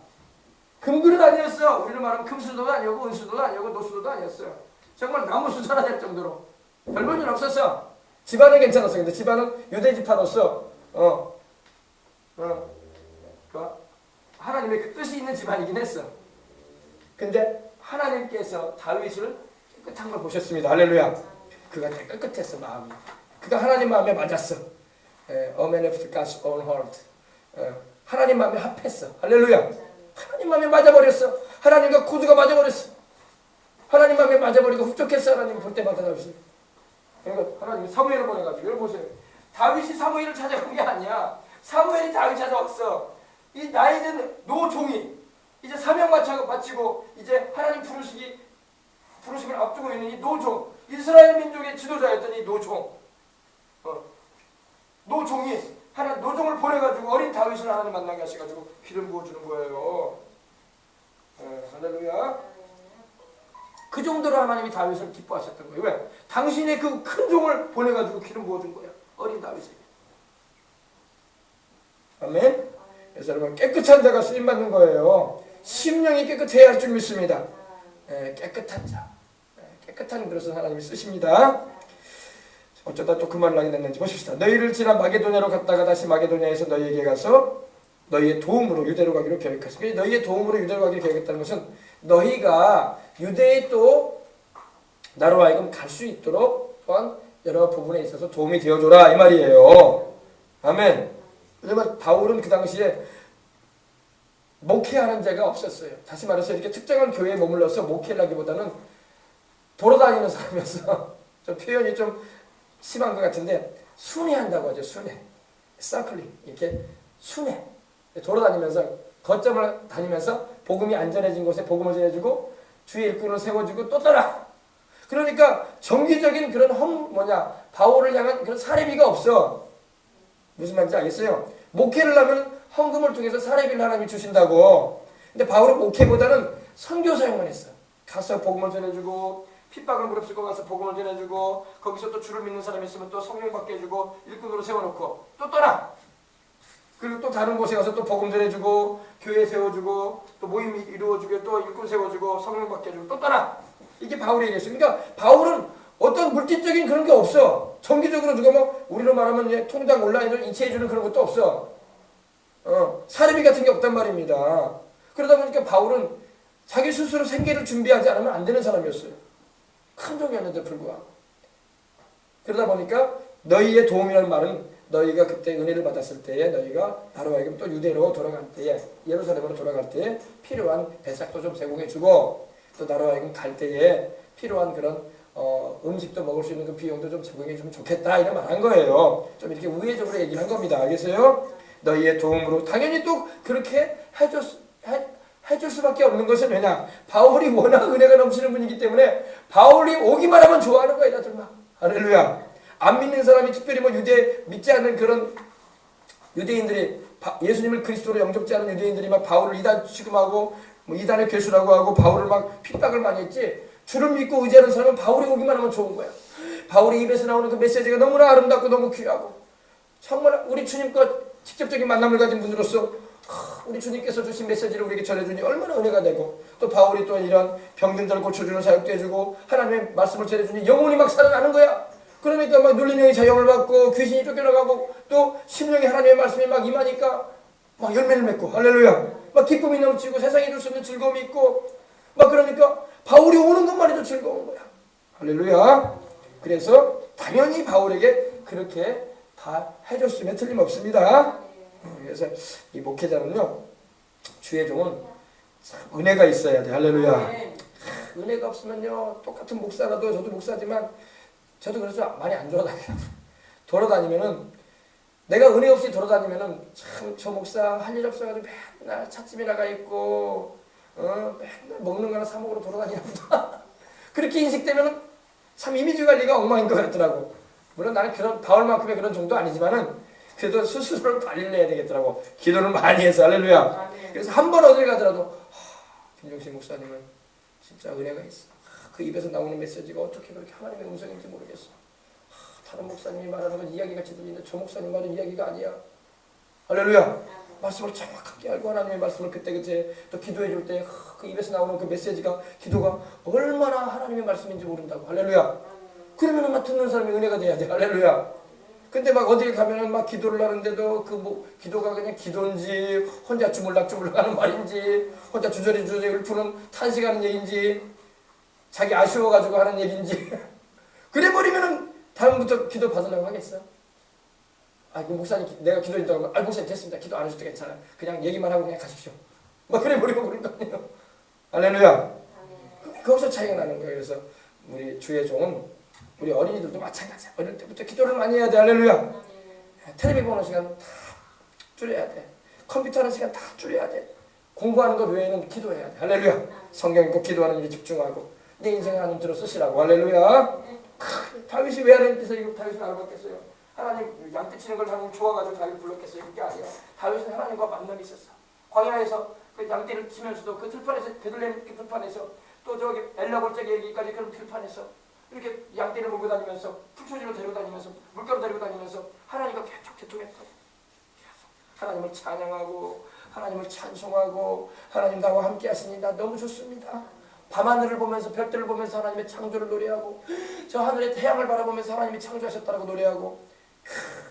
금그릇 아니었어. 우리로 말하면 금수저도 아니고 은수저도 아니고 노수저도 아니었어요. 정말 나무수저나 될 정도로 별 볼 일 없었어. 집안은 괜찮았어. 근데 집안은 유대 집안으로서 하나님의 그 뜻이 있는 집안이긴 했어. 근데 하나님께서 다윗을 깨끗한 걸 보셨습니다. 할렐루야. 그가 깨끗했어. 마음이. 그가 하나님 마음에 맞았어. A man after God's own heart. 하나님 마음에 합했어. 할렐루야. 하나님 마음에 맞아버렸어. 하나님과 코드가 맞아버렸어. 하나님 마음에 맞아버리고 흡족했어. 하나님 볼 때마다 다윗이. 그러니까 하나님이 사무엘을 보내가지고 여러분 보세요. 다윗이 사무엘을 찾아온 게 아니야. 사무엘이 다윗 찾아왔어. 이 나이든 노종이 이제 사명 마치고 이제 하나님 부르심을 앞두고 있는 이 노종, 이스라엘 민족의 지도자였던 이 노종이 노종을 보내가지고 어린 다윗을 하나님 만나게 하셔가지고 기름 부어주는 거예요. 할렐루야. 그 정도로 하나님이 다윗을 기뻐하셨던 거예요. 왜? 당신의 그 큰 종을 보내가지고 기름 부어준 거야. 어린 다윗에게. 아멘. 그래서 여러분 깨끗한 자가 쓰임받는 거예요. 심령이 깨끗해야 할 줄 믿습니다. 깨끗한 자, 깨끗한 그릇은 하나님이 쓰십니다. 어쩌다 또 그 말을 하게 됐는지 보십시다. 너희를 지나 마게도냐로 갔다가 다시 마게도냐에서 너희에게 가서 너희의 도움으로 유대로 가기로 계획했습니다. 너희의 도움으로 유대로 가기로 계획했다는 것은 너희가 유대에 또 나로 하여금 갈 수 있도록 또한 여러 부분에 있어서 도움이 되어줘라 이 말이에요. 아멘. 왜냐면 바울은 그 당시에 목회하는 자가 없었어요. 다시 말해서 이렇게 특정한 교회에 머물러서 목회를 하기보다는 돌아다니는 사람이었어. 좀 표현이 좀 심한 것 같은데 순회한다고 하죠. 순회, 사클링 이렇게 순회 돌아다니면서 거점을 다니면서 복음이 안전해진 곳에 복음을 전해주고 주의 일꾼을 세워주고 또 떠나. 그러니까 정기적인 그런 바울을 향한 그런 사례비가 없어. 무슨 말인지 알겠어요? 목회를 하면 헌금을 통해서 사례비를 하나님이 주신다고. 근데 바울은 목회보다는 선교 사역만 했어. 가서 복음을 전해주고 핍박을 무릅쓰고 가서 복음을 전해주고 거기서 또 주를 믿는 사람이 있으면 또 성령 받게 해주고 일꾼으로 세워놓고 또 떠나. 그리고 또 다른 곳에 가서 또 복음 전해주고 교회 세워주고 또 모임 이루어주고 또 일꾼 세워주고 성령 받게 해주고 또 떠나. 이게 바울의 일이었어요. 그러니까 바울은 어떤 물질적인 그런 게 없어. 정기적으로 누가 우리로 말하면 통장 온라인으로 이체해주는 그런 것도 없어. 사례비 같은 게 없단 말입니다. 그러다 보니까 바울은 자기 스스로 생계를 준비하지 않으면 안 되는 사람이었어요. 큰 종이었는데 불구하고. 그러다 보니까 너희의 도움이라는 말은 너희가 그때 은혜를 받았을 때에 너희가 나로 하여금 또 유대로 돌아갈 때에 예루살렘으로 돌아갈 때에 필요한 배삭도 좀 제공해주고 또 나로 하여금 갈 때에 필요한 그런 음식도 먹을 수 있는 그 비용도 좀 제공해주면 좋겠다 이런 말 한 거예요. 좀 이렇게 우회적으로 얘기를 한 겁니다. 알겠어요? 너희의 도움으로 당연히 또 그렇게 해줄 수밖에 없는 것은 왜냐? 바울이 워낙 은혜가 넘치는 분이기 때문에 바울이 오기만 하면 좋아하는 거야. 다들 막 할렐루야. 안 믿는 사람이 특별히 유대 믿지 않는 그런 유대인들이 예수님을 그리스도로 영접지 않은 유대인들이 막 바울을 이단 취급하고 이단의 괴수라고 하고 바울을 막 핍박을 많이 했지. 주를 믿고 의지하는 사람은 바울이 오기만 하면 좋은 거야. 바울의 입에서 나오는 그 메시지가 너무나 아름답고 너무 귀하고 정말 우리 주님과 직접적인 만남을 가진 분으로서 우리 주님께서 주신 메시지를 우리에게 전해주니 얼마나 은혜가 되고 또 바울이 또 이런 병든 자를 고쳐주는 사역도 해주고 하나님의 말씀을 전해주니 영혼이 막 살아나는 거야. 그러니까 막 눌린 영이 자영을 받고 귀신이 쫓겨나가고 또 심령이 하나님의 말씀이 막 임하니까 막 열매를 맺고 할렐루야. 막 기쁨이 넘치고 세상에 줄 수 없는 즐거움이 있고 막 그러니까 바울이 오는 것만 해도 즐거운 거야. 할렐루야. 그래서 당연히 바울에게 그렇게 다 해줬으면 틀림없습니다. 그래서 이 목회자는요 주의 종은 참 은혜가 있어야 돼. 할렐루야. 은혜가 없으면요 똑같은 목사라도 저도 목사지만 저도 그래서 많이 안 돌아다니면은 내가 은혜 없이 돌아다니면은 참 저 목사 할 일 없어가지고 맨날 찻집에 나가 있고 맨날 먹는 거나 사 먹으러 돌아다니나 보다. 그렇게 인식되면은 참 이미지 관리가 엉망인 것 같더라고. 물론 나는 그런 바울만큼의 그런 정도 아니지만은 그래도 스스로를 관리를 해야 되겠더라고. 기도를 많이 해서 할렐루야. 그래서 한 번 어딜 가더라도 김종신 목사님은 진짜 은혜가 있어. 그 입에서 나오는 메시지가 어떻게 그렇게 하나님의 음성인지 모르겠어. 다른 목사님이 말하는 건 이야기같이 들리는데 저 목사님 말은 이야기가 아니야. 할렐루야. 말씀을 정확하게 알고 하나님의 말씀을 그때그때 또 기도해 줄 때 그 입에서 나오는 그 메시지가 기도가 얼마나 하나님의 말씀인지 모른다고. 할렐루야. 그러면은 막 듣는 사람이 은혜가 돼야 돼. 할렐루야. 근데 막 어딜 가면은 막 기도를 하는데도 기도가 그냥 기도인지 혼자 주물락주물락 하는 말인지 혼자 주저리 읊는 탄식하는 얘기인지 자기 아쉬워가지고 하는 얘기인지 그래버리면은 다음부터 기도 받으려고 하겠어? 목사님 내가 기도했다고 하면 목사님 됐습니다. 기도 안 하셔도 괜찮아요. 그냥 얘기만 하고 그냥 가십시오. 막 그래버리고 그럴 거 아니에요. 할렐루야. 거기서 차이가 나는 거예요. 그래서 우리 주의 종은 우리 어린이들도 마찬가지야. 어릴 때부터 기도를 많이 해야 돼. 할렐루야. 텔레비 보는 시간 다 줄여야 돼. 컴퓨터 하는 시간 다 줄여야 돼. 공부하는 것 외에는 기도해야 돼. 할렐루야. 성경 읽고 기도하는 일에 집중하고 내 인생을 하나님 들어 쓰시라고. 할렐루야. 다윗이 왜 하나님께서 이거 다윗을 알아봤겠어요? 하나님 양떼 치는 걸 하나님 좋아가지고 다윗을 불렀겠어요? 그게 아니야. 다윗은 하나님과 만남이 있었어. 광야에서 그 양떼를 치면서도 그 들판에서 베들레헴 그 들판에서 또 저기 엘라볼적 얘기까지 그런 들판에서 이렇게 양떼를 몰고 다니면서 풀초지로 데리고 다니면서 물가로 데리고 다니면서 하나님과 계속 개통했어요. 하나님을 찬양하고 하나님을 찬송하고 하나님 나와 함께 하시니 나 너무 좋습니다. 밤하늘을 보면서 별들을 보면서 하나님의 창조를 노래하고 저 하늘의 태양을 바라보면서 하나님이 창조하셨다라고 노래하고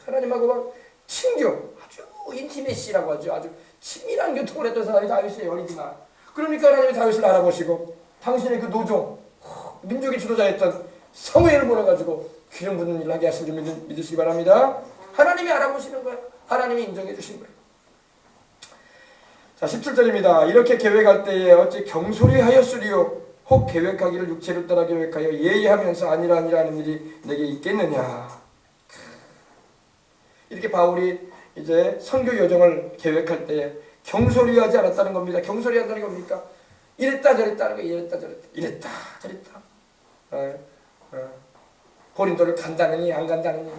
하나님하고 막 친교 아주 인티메시라고 하죠. 아주 친밀한 교통을 했던 사람이 다윗의 어리지만 그러니까 하나님이 다윗을 알아보시고 당신의 그 노종 민족의 지도자였던 사무엘을 보내가지고 기름 붓는 일을 하게 하신 줄 믿으시기 바랍니다. 하나님이 알아보시는 거예요. 하나님이 인정해 주신 거예요. 자 17절입니다. 이렇게 계획할 때에 어찌 경솔히 하였으리요 혹 계획하기를 육체를 따라 계획하여 예의하면서 아니라 하는 일이 내게 있겠느냐. 이렇게 바울이 이제 선교 여정을 계획할 때에 경솔히 하지 않았다는 겁니다. 경솔히 한다는 게 뭡니까? 이랬다 저랬다 하는 거예요. 이랬다 저랬다. 고린도를 간다느니 안 간다느니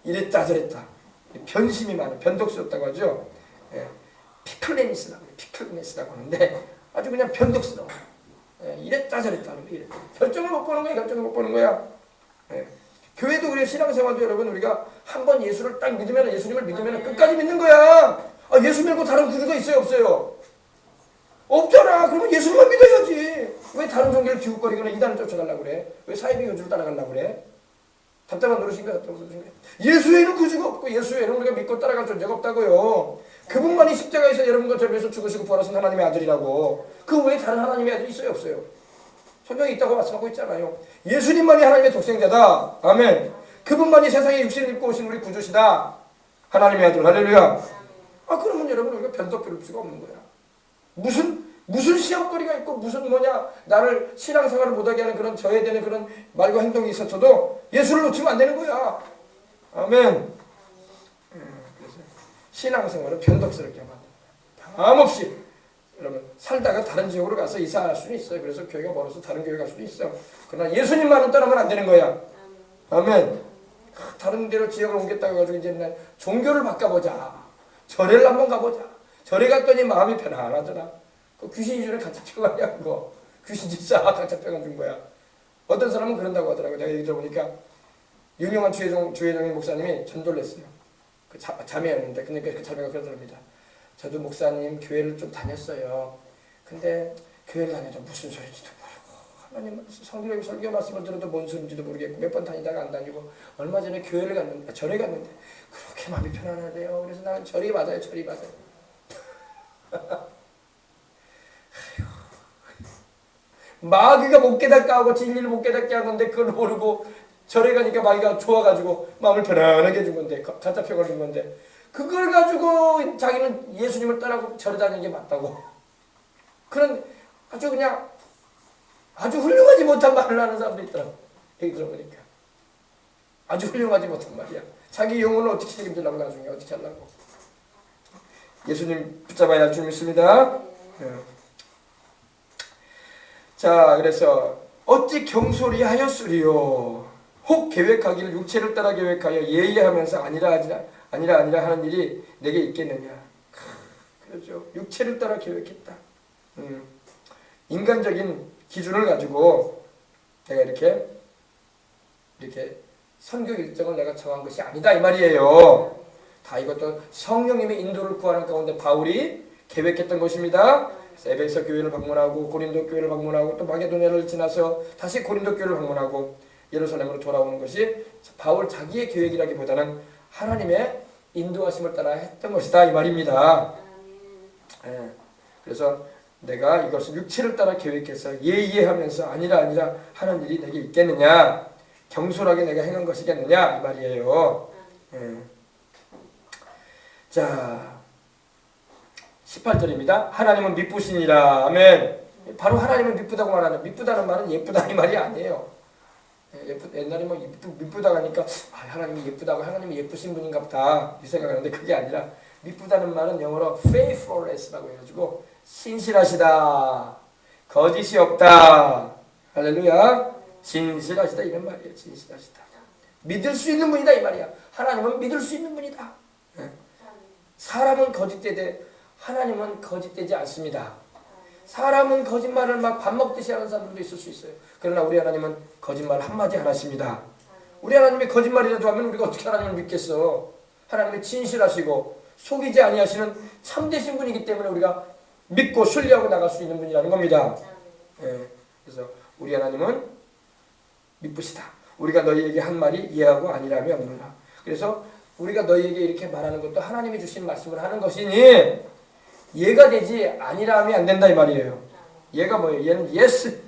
이랬다 저랬다. 변심이 많은 변덕스럽다고 하죠. 피클레니스라고 하는데 아주 그냥 변덕스러워. 이랬다 저랬다 하는 거예요. 결정을 못 보는 거야. 결정을 못 보는 거야. 교회도 우리 신앙생활도 여러분 우리가 한번 예수를 딱 믿으면 예수님을 믿으면 끝까지 믿는 거야. 예수 말고 다른 구주가 있어요 없어요? 없잖아. 그러면 예수님만 믿어야지. 왜 다른 종교를 기웃거리거나 이단을 쫓아가려고 그래? 왜 사이비 교주를 따라가려고 그래? 답답한 노릇인가? 예수 외에는 구주가 없고 예수 외에는 우리가 믿고 따라갈 존재가 없다고요. 그분만이 십자가에서 여러분과 저를 위해서 죽으시고 부활하신 하나님의 아들이라고. 그 외에 다른 하나님의 아들이 있어요 없어요? 성경에 있다고 말씀하고 있잖아요. 예수님만이 하나님의 독생자다. 아멘. 그분만이 세상에 육신을 입고 오신 우리 구주시다. 하나님의 아들. 할렐루야. 그러면 여러분 우리가 변덕 부릴 수가 없는 거야. 무슨 시험거리가 있고 무슨 나를 신앙생활을 못하게 하는 그런 저해되는 그런 말과 행동이 있었어도 예수를 놓치면 안 되는 거야. 아멘. 그래서 신앙생활을 변덕스럽게 하면 안 된다. 변함없이 여러분 살다가 다른 지역으로 가서 이사할 수는 있어요. 그래서 교회가 멀어서 다른 교회 갈 수도 있어. 그러나 예수님만은 떠나면 안 되는 거야. 아멘. 다른 데로 지역을 옮겼다고 해가지고 이제 종교를 바꿔보자. 절에를 한번 가보자. 절에 갔더니 마음이 편안하더라. 그 귀신이 주는 간첩병 아니야 그거. 귀신 진짜 간첩병을 준 거야. 어떤 사람은 그런다고 하더라고. 내가 얘기 들어보니까 유명한 주혜정의 목사님이 전도를 했어요. 그 자매였는데 그러니까 그 자매가 그러더랍니다. 저도 목사님 교회를 좀 다녔어요. 근데 교회를 다녀도 무슨 소리인지도 모르고 하나님 설교 말씀을 들어도 뭔 소리인지도 모르겠고 몇 번 다니다가 안 다니고 얼마 전에 교회를 갔는데 절에 갔는데 그렇게 마음이 편안하대요. 그래서 나는 절이 맞아요. 마귀가 못 깨닫게 하고 진리를 못 깨닫게 하는데 그걸 모르고 절에 가니까 마귀가 좋아가지고 마음을 편안하게 해준 건데 가짜평을 준 건데 그걸 가지고 자기는 예수님을 따라고 절에 다니는 게 맞다고. 그런 아주 그냥 아주 훌륭하지 못한 말을 하는 사람도 있더라고. 얘기 들어보니까 아주 훌륭하지 못한 말이야. 자기 영혼을 어떻게 책임지려고 나중에 어떻게 하려고. 예수님 붙잡아야 할 줄 믿습니다. 자 그래서 어찌 경솔히 하였으리요 혹 계획하기를 육체를 따라 계획하여 예의하면서 아니라 하는 일이 내게 있겠느냐. 그렇죠. 육체를 따라 계획했다. 인간적인 기준을 가지고 내가 이렇게 선교 일정을 내가 정한 것이 아니다 이 말이에요. 다 이것도 성령님의 인도를 구하는 가운데 바울이 계획했던 것입니다. 에베소 교회를 방문하고 고린도 교회를 방문하고 또 마게도냐를 지나서 다시 고린도 교회를 방문하고 예루살렘으로 돌아오는 것이 바울 자기의 계획이라기보다는 하나님의 인도하심을 따라 했던 것이다 이 말입니다. 그래서 내가 이것을 육체를 따라 계획해서 예의하면서 아니라 하는 일이 내게 있겠느냐. 경솔하게 내가 행한 것이겠느냐 이 말이에요. 자 18절입니다. 하나님은 미쁘시니라. 아멘. 바로 하나님은 미쁘다고 말하는 미쁘다는 말은 예쁘다 이 말이 아니에요. 옛날에 미쁘다고 하니까 하나님이 예쁘다고 하나님이 예쁘신 분인가 보다 이 생각하는데 그게 아니라 미쁘다는 말은 영어로 faithfulness라고 해가지고 신실하시다. 거짓이 없다. 할렐루야. 진실하시다 이런 말이에요. 진실하시다. 믿을 수 있는 분이다 이 말이야. 하나님은 믿을 수 있는 분이다. 사람은 거짓되되 하나님은 거짓되지 않습니다. 사람은 거짓말을 막 밥 먹듯이 하는 사람들도 있을 수 있어요. 그러나 우리 하나님은 거짓말 한마디 안 하십니다. 우리 하나님이 거짓말이라도 하면 우리가 어떻게 하나님을 믿겠어. 하나님이 진실하시고 속이지 아니하시는 참되신 분이기 때문에 우리가 믿고 신뢰하고 나갈 수 있는 분이라는 겁니다. 예, 그래서 우리 하나님은 미쁘시다. 우리가 너희에게 한 말이 예하고 아니라며 없느라. 그래서 우리가 너희에게 이렇게 말하는 것도 하나님이 주신 말씀을 하는 것이니 예가 되지 아니라 하면 안 된다 이 말이에요. 예가 뭐예요? 예는 yes.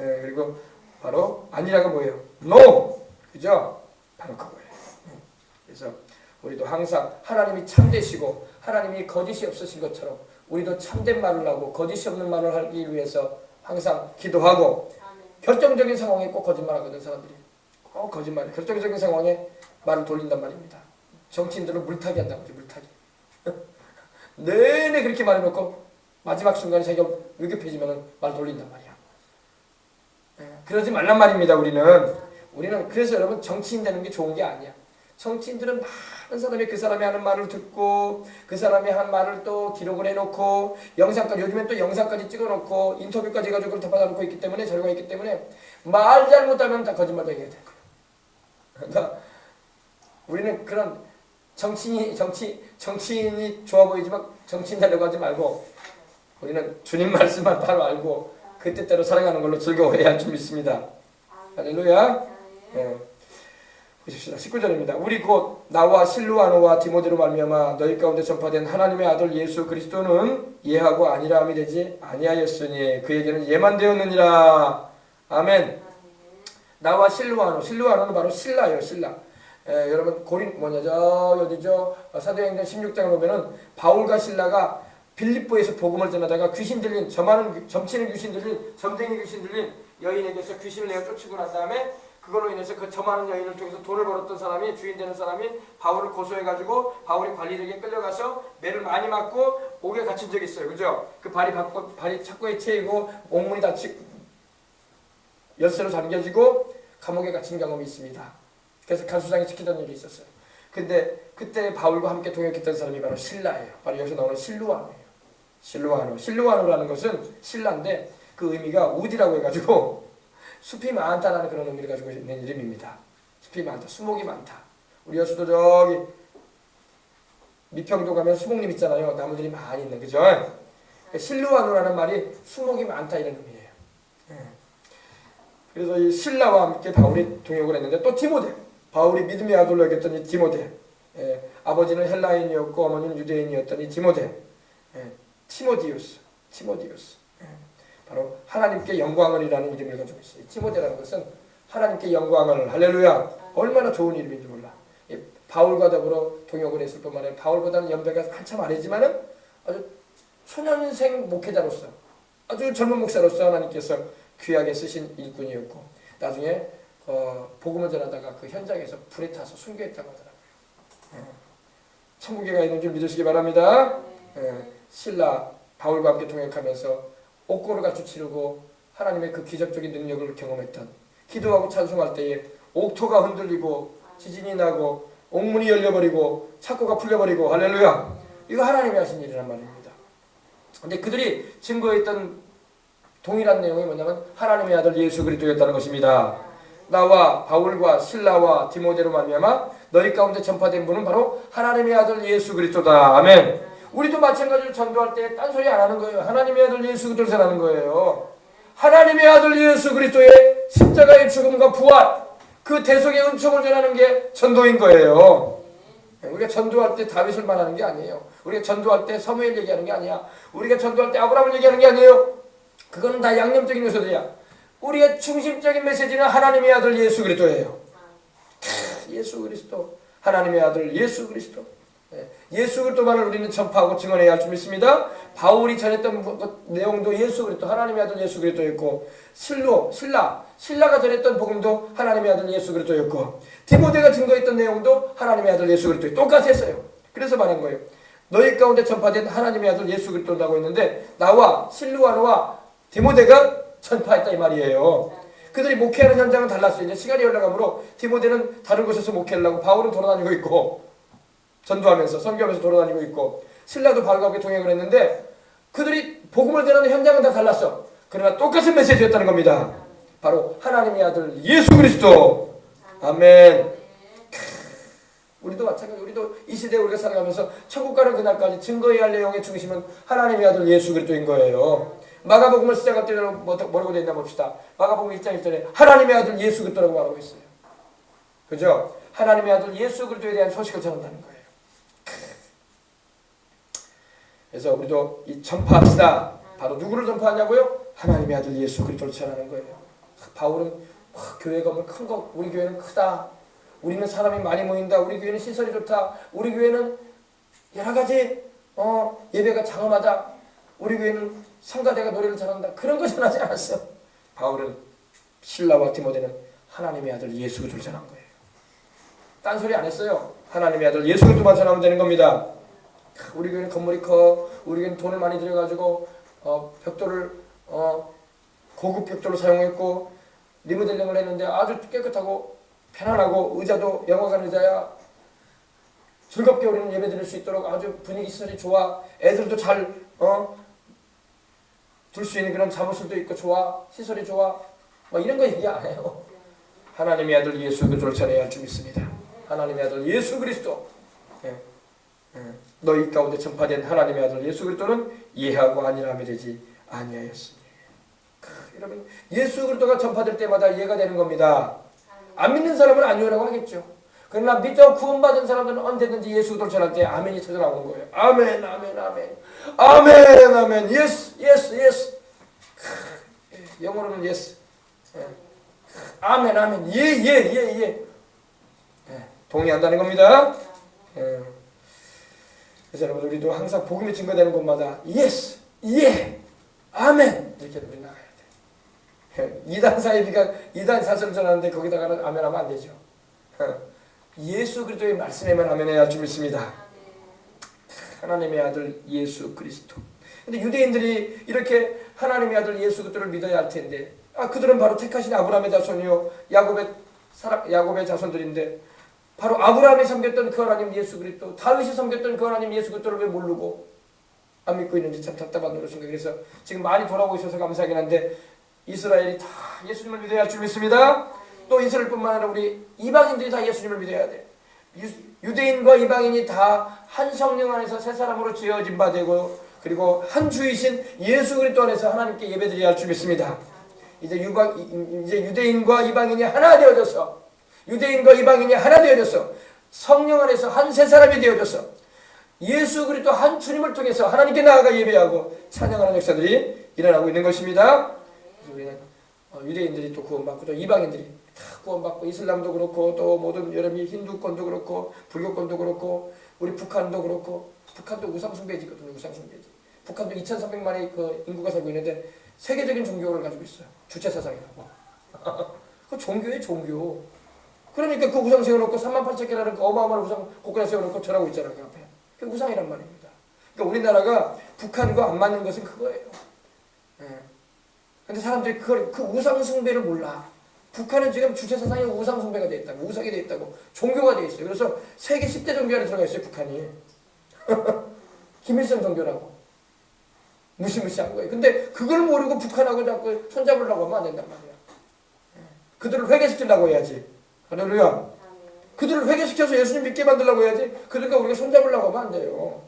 예, 그리고 바로 아니라가 뭐예요? no. 그죠? 바로 그거예요. 그래서 우리도 항상 하나님이 참되시고 하나님이 거짓이 없으신 것처럼 우리도 참된 말을 하고 거짓이 없는 말을 하기 위해서 항상 기도하고 결정적인 상황에 꼭 거짓말하거든 사람들이. 꼭 거짓말해. 결정적인 상황에 말을 돌린단 말입니다. 정치인들은 물타기 한다고 그러죠. 물타기. 내내 그렇게 말해놓고 마지막 순간에 자기가 위급해지면 말 돌린단 말이야. 그러지 말란 말입니다. 우리는 그래서 여러분 정치인 되는 게 좋은 게 아니야. 정치인들은 많은 사람이 그 사람이 하는 말을 듣고 그 사람이 한 말을 또 기록을 해놓고 영상까지 요즘엔 또 영상까지 찍어놓고 인터뷰까지 해가지고 그걸 다 받아놓고 있기 때문에 자료가 있기 때문에 말 잘못하면 다 거짓말도 해야 될 거야. 그러니까 우리는 그런 정치인이 좋아 보이지만 정치인 되려고 하지 말고 우리는 주님 말씀만 바로 알고 그 뜻대로 살아가는 걸로 즐거워해야 할 줄 믿습니다. 할렐루야. 네. 보십시다. 19절입니다. 우리 곧 나와 실루아노와 디모데로 말미암아 너희 가운데 전파된 하나님의 아들 예수 그리스도는 예하고 아니라함이 되지 아니하였으니 그에게는 예만 되었느니라. 아멘. 나와 실루아노는 바로 신라예요. 신라. 여러분 어디죠? 사도행전 16장을 보면은 바울과 신라가 빌립보에서 복음을 전하다가 귀신 들린 점치는 귀신 들린 점쟁이 귀신 들린 여인에게서 귀신을 내어 쫓고 난 다음에 그걸로 인해서 그 점하는 여인을 통해서 돈을 벌었던 사람이 주인 되는 사람이 바울을 고소해가지고 바울이 관리들에게 끌려가서 매를 많이 맞고 옥에 갇힌 적이 있어요. 그죠? 그 발이 착고에 채이고 옥문이 닫히고 열쇠로 잠겨지고 감옥에 갇힌 경험이 있습니다. 그래서 간수장이 지키던 일이 있었어요. 근데 그때 바울과 함께 동역했던 사람이 바로 신라예요. 바로 여기서 나오는 실루아노예요. 실루아노라는 것은 신라인데 그 의미가 우디라고 해가지고 숲이 많다라는 그런 의미를 가지고 있는 이름입니다. 숲이 많다, 수목이 많다. 우리 여수도 저기 미평도 가면 수목림 있잖아요. 나무들이 많이 있는, 그죠? 실루아노라는 말이 수목이 많다 이런 의미예요. 그래서 이 신라와 함께 바울이 동역을 했는데 또 디모데, 바울이 믿음의 아들로 여겼던 이 디모데, 아버지는 헬라인이었고 어머니는 유대인이었던 이 디모데, 티모디우스. 바로 하나님께 영광을이라는 이름을 가지고 있어요. 티모데라는 것은 하나님께 영광을, 할렐루야. 얼마나 좋은 이름인지 몰라. 바울과 더불어 동역을 했을 뿐만 아니라 바울보다는 연배가 한참 아래지만은 아주 소년생 목회자로서 아주 젊은 목사로서 하나님께서 귀하게 쓰신 일꾼이었고 나중에 복음을 전하다가 그 현장에서 불에 타서 순교했다고 하더라고요. 천국에 가 있는 줄 믿으시기 바랍니다. 신라 바울과 함께 동역하면서 옥고를 같이 치르고 하나님의 그 기적적인 능력을 경험했던, 기도하고 찬송할 때에 옥토가 흔들리고 지진이 나고 옥문이 열려버리고 착고가 풀려버리고, 할렐루야. 이거 하나님이 하신 일이란 말입니다. 근데 그들이 증거했던 동일한 내용이 뭐냐면 하나님의 아들 예수 그리스도였다는 것입니다. 나와 바울과 신라와 디모데로 말미암아 너희 가운데 전파된 분은 바로 하나님의 아들 예수 그리스도다. 아멘. 우리도 마찬가지로 전도할 때 딴소리 안 하는 거예요. 하나님의 아들 예수 그리스도를 전하는 거예요. 하나님의 아들 예수 그리스도의 십자가의 죽음과 부활, 그 대속의 은총을 전하는 게 전도인 거예요. 우리가 전도할 때 다윗을 말하는 게 아니에요. 우리가 전도할 때 사무엘 얘기하는 게 아니야. 우리가 전도할 때 아브라함을 얘기하는 게 아니에요. 그거는 다 양념적인 요소들이야. 우리의 중심적인 메시지는 하나님의 아들 예수 그리스도예요. 예수 그리스도, 하나님의 아들 예수 그리스도. 예수 그리스도만을 우리는 전파하고 증언해야 할 줄 믿습니다. 바울이 전했던 내용도 예수 그리스도, 하나님의 아들 예수 그리스도였고, 신라가 전했던 복음도 하나님의 아들 예수 그리스도였고, 디모데가 증거했던 내용도 하나님의 아들 예수 그리스도 똑같았어요. 그래서 말한 거예요. 너희 가운데 전파된 하나님의 아들 예수 그리스도라고 했는데 나와 실루아노와 디모데가 전파했다 이 말이에요. 그들이 목회하는 현장은 달랐어요. 이제 시간이 흘러가므로 디모데는 다른 곳에서 목회를 하고 바울은 돌아다니고 있고 전도하면서 선교하면서 돌아다니고 있고 신라도 바울과 함께 동행을 했는데 그들이 복음을 전하는 현장은 다 달랐어. 그러나 똑같은 메시지였다는 겁니다. 바로 하나님의 아들 예수 그리스도. 아멘. 우리도 마찬가지. 우리도 이 시대에 우리가 살아가면서 천국 가는 그날까지 증거해야 할 내용의 중심은 하나님의 아들 예수 그리스도인 거예요. 마가복음을 시작할 때 뭐라고 되어 있나 봅시다. 마가복음 1장 1절에 하나님의 아들 예수 그리스도라고 말하고 있어요. 그죠? 하나님의 아들 예수 그리스도에 대한 소식을 전한다는 거예요. 그래서 우리도 이 전파합시다. 바로 누구를 전파하냐고요? 하나님의 아들 예수 그리스도를 전하는 거예요. 바울은 교회가 뭐 큰 거, 우리 교회는 크다. 우리는 사람이 많이 모인다. 우리 교회는 시설이 좋다. 우리 교회는 여러 가지 예배가 장엄하다. 우리 교회는 성가대가 노래를 잘한다. 그런 거 전하지 않았어. 바울은 실라와 디모데는 하나님의 아들 예수 그리스도를 전한 거예요. 딴소리 안 했어요. 하나님의 아들 예수 그리스도만 전하면 되는 겁니다. 우리 교회는 건물이 커. 우리 교회는 돈을 많이 들여가지고 벽돌을 고급 벽돌을 사용했고 리모델링을 했는데 아주 깨끗하고 편안하고 의자도 영화관 의자야. 즐겁게 우리는 예배 드릴 수 있도록 아주 분위기 시설이 좋아. 애들도 잘 둘 수 있는 그런 사무실도 있고 좋아. 시설이 좋아. 뭐 이런 거 얘기 안 해요. 하나님의 아들 예수 그리스도를 전해야 할 줄 믿습니다. 하나님의 아들 예수 그리스도. 너희 가운데 전파된 하나님의 아들 예수 그리스도는 이해하고 아니라면 되지 아니하였으니. 여러분 예수 그리스도가 전파될 때마다 이해가 되는 겁니다. 안 믿는 사람은 아니오라고 하겠죠. 그러나 믿어 구원받은 사람들은 언제든지 예수 그리스도를 전할 때 아멘이 터져 나오는 거예요. 아멘 아멘 아멘 아멘 아멘 예스 예스 예스. 영어로는 예스. 아멘 아멘 예예예 예. 동의한다는 겁니다. 그래서 여러분 우리도 항상 복음이 증거되는 곳마다 예스 예 아멘 이렇게 우리 나가야 돼. 이단 사이비가 이단 사설을 전하는데 거기다가는 아멘하면 안 되죠. 예수 그리스도의 말씀에만 아멘해야 할 줄 믿습니다. 하나님의 아들 예수 그리스도. 근데 유대인들이 이렇게 하나님의 아들 예수 그리스도를 믿어야 할 텐데 그들은 바로 택하신 아브라함의 자손이요 야곱의 자손들인데 바로 아브라함이 섬겼던 그 하나님 예수 그리스도, 다윗이 섬겼던 그 하나님 예수 그리스도를 왜 모르고 안 믿고 있는지 참 답답한 노릇인가. 그래서 지금 많이 돌아오고 있어서 감사하긴 한데 이스라엘이 다 예수님을 믿어야 할 줄 믿습니다. 또 이스라엘뿐만 아니라 우리 이방인들이 다 예수님을 믿어야 돼. 유대인과 이방인이 다 한 성령 안에서 새 사람으로 지어진 바 되고 그리고 한 주이신 예수 그리스도 안에서 하나님께 예배드려야 할 줄 믿습니다. 이제 유대인과 이방인이 하나 되어져서 유대인과 이방인이 하나 되어져서 성령 안에서 한 새 사람이 되어져서 예수 그리스도 한 주님을 통해서 하나님께 나아가 예배하고 찬양하는 역사들이 일어나고 있는 것입니다. 우리는 유대인들이 또 구원받고 또 이방인들이 다 구원받고 이슬람도 그렇고 또 모든 여러분이 힌두권도 그렇고 불교권도 그렇고 우리 북한도 그렇고 북한도 우상숭배지거든요. 우상숭배지. 북한도 2,300만의 그 인구가 살고 있는데 세계적인 종교를 가지고 있어요. 주체사상이라고. 그 종교예요, 종교. 그러니까 그 우상 세워놓고 38,000개라는 그 어마어마한 우상 곳간에 세워놓고 절하고 있잖아요. 그 앞에. 그게 우상이란 말입니다. 그러니까 우리나라가 북한과 안 맞는 것은 그거예요. 근데 사람들이 그 우상 숭배를 몰라. 북한은 지금 주체사상이 우상 숭배가 되어 있다고, 우상이 되어 있다고, 종교가 되어 있어요. 그래서 세계 10대 종교 안에 들어가 있어요, 북한이. 김일성 종교라고. 무시무시한 거예요. 근데 그걸 모르고 북한하고 자꾸 손잡으려고 하면 안 된단 말이야. 그들을 회개시키려고 해야지. 할렐루야. 그들을 회개시켜서 예수님 믿게 만들려고 해야지. 그러니까 우리가 손잡으려고 하면 안 돼요.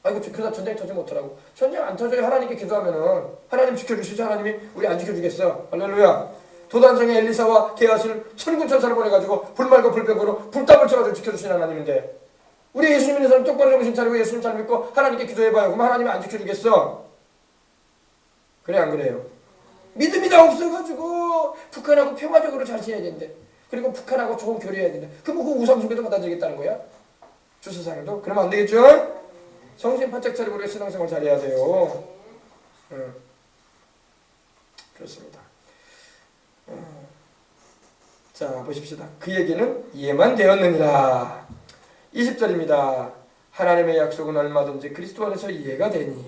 아이고, 그러다 전쟁 터지 못하라고. 전쟁 안 터져요. 하나님께 기도하면은 하나님 지켜주시죠. 하나님이 우리 안 지켜주겠어. 할렐루야. 도단성의 엘리사와 게하시를 천군 천사를 보내가지고 불말과 불병으로 불답을 쳐가지고 지켜주신 하나님인데 우리 예수님 믿는 사람 똑바로 정신 차리고 예수님 잘 믿고 하나님께 기도해봐요. 그럼 하나님이 안 지켜주겠어? 그래 안 그래요? 믿음이 다 없어가지고 북한하고 평화적으로 잘 지내야 된대. 그리고 북한하고 좋은 교류해야 된대. 그럼 그 우상숭배도 받아들이겠다는 거야? 주세상도? 그러면 안 되겠죠? 정신 바짝 차리고 우리가 신앙생활 잘해야 돼요. 그렇습니다. 자 보십시다. 그 얘기는 이해만 되었느니라. 20절입니다. 하나님의 약속은 얼마든지 그리스도 안에서 이해가 되니.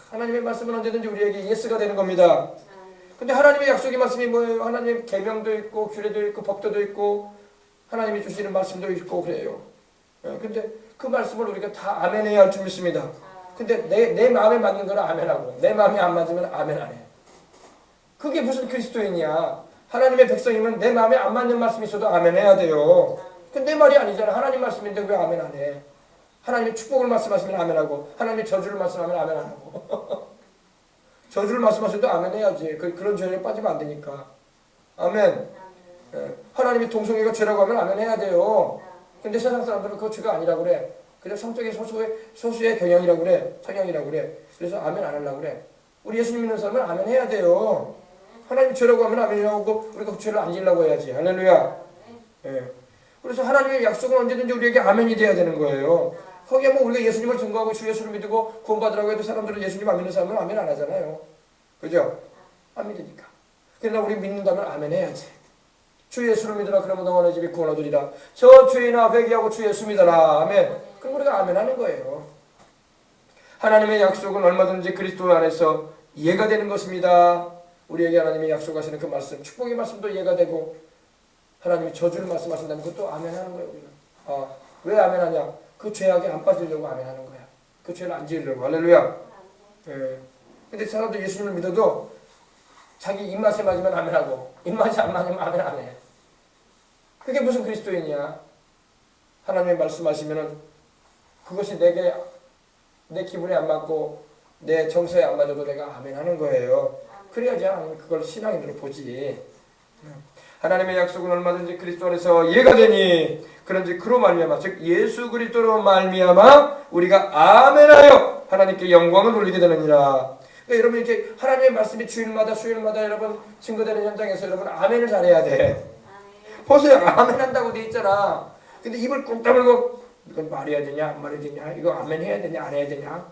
하나님의 말씀은 언제든지 우리에게 예스가 되는 겁니다. 근데 하나님의 약속의 말씀이 뭐예요? 하나님의 계명도 있고 규례도 있고 법도도 있고 하나님이 주시는 말씀도 있고 그래요. 근데 그 말씀을 우리가 다 아멘해야 할 줄 믿습니다. 근데 내 마음에 맞는 거는 아멘하고 내 마음에 안 맞으면 아멘 안 해. 그게 무슨 그리스도인이야. 하나님의 백성이면 내 마음에 안 맞는 말씀이 있어도 아멘 해야 돼요. 근데 내 말이 아니잖아. 하나님 말씀인데 왜 아멘 안 해? 하나님의 축복을 말씀하시면 아멘 하고, 하나님의 저주를 말씀하면 아멘 안 하고. 저주를 말씀하셔도 아멘 해야지. 그런 죄에 빠지면 안 되니까. 아멘. 예. 하나님의 동성애가 죄라고 하면 아멘 해야 돼요. 근데 세상 사람들은 그거 죄가 아니라고 그래. 그냥 성적인 소수의 경향이라고 그래. 성향이라고 그래. 그래서 아멘 안 하려고 그래. 우리 예수님 믿는 사람은 아멘 해야 돼요. 하나님 죄라고 하면 아멘 하고 우리가 그 죄를 안 지으려고 해야지. 할렐루야. 예. 그래서 하나님의 약속은 언제든지 우리에게 아멘이 돼야 되는 거예요. 거기에 뭐 우리가 예수님을 증거하고 주 예수를 믿고 구원받으라고 해도 사람들은 예수님 안 믿는 사람은 아멘 안 하잖아요. 그죠? 안 믿으니까. 그러나 우리 믿는다면 아멘 해야지. 주 예수를 믿으라 그러면 너희 집이 구원 얻으리라. 저 죄인아 회개하고 주 예수 믿어라. 아멘. 그럼 우리가 아멘 하는 거예요. 하나님의 약속은 얼마든지 그리스도 안에서 이해가 되는 것입니다. 우리에게 하나님이 약속하시는 그 말씀, 축복의 말씀도 이해가 되고 하나님이 저주를 말씀하신다면 그것도 아멘 하는 거예요. 우리는. 왜 아멘 하냐? 그 죄악에 안 빠지려고 아멘 하는 거야. 그 죄를 안 지으려고. 할렐루야. 예. 근데 사람도 예수님을 믿어도 자기 입맛에 맞으면 아멘 하고 입맛이 안 맞으면 아멘 안 해. 그게 무슨 그리스도인이야? 하나님의 말씀하시면은 그것이 내 기분에 안 맞고 내 정서에 안 맞아도 내가 아멘 하는 거예요. 그래야지 하나님 그걸 신앙인으로 보지. 하나님의 약속은 얼마든지 그리스도 안에서 이해가 되니 그런지 그로 말미암아 즉 예수 그리스도로 말미암아 우리가 아멘하여 하나님께 영광을 돌리게 되느니라. 그러니까 여러분 이렇게 하나님의 말씀이 주일마다 수요일마다 여러분 증거되는 현장에서 여러분 아멘을 잘해야 돼. 보세요. 아멘 한다고 돼 있잖아. 근데 입을 꾹 다물고 이건 말해야 되냐 안 말해야 되냐 이거 아멘 해야 되냐 안 해야 되냐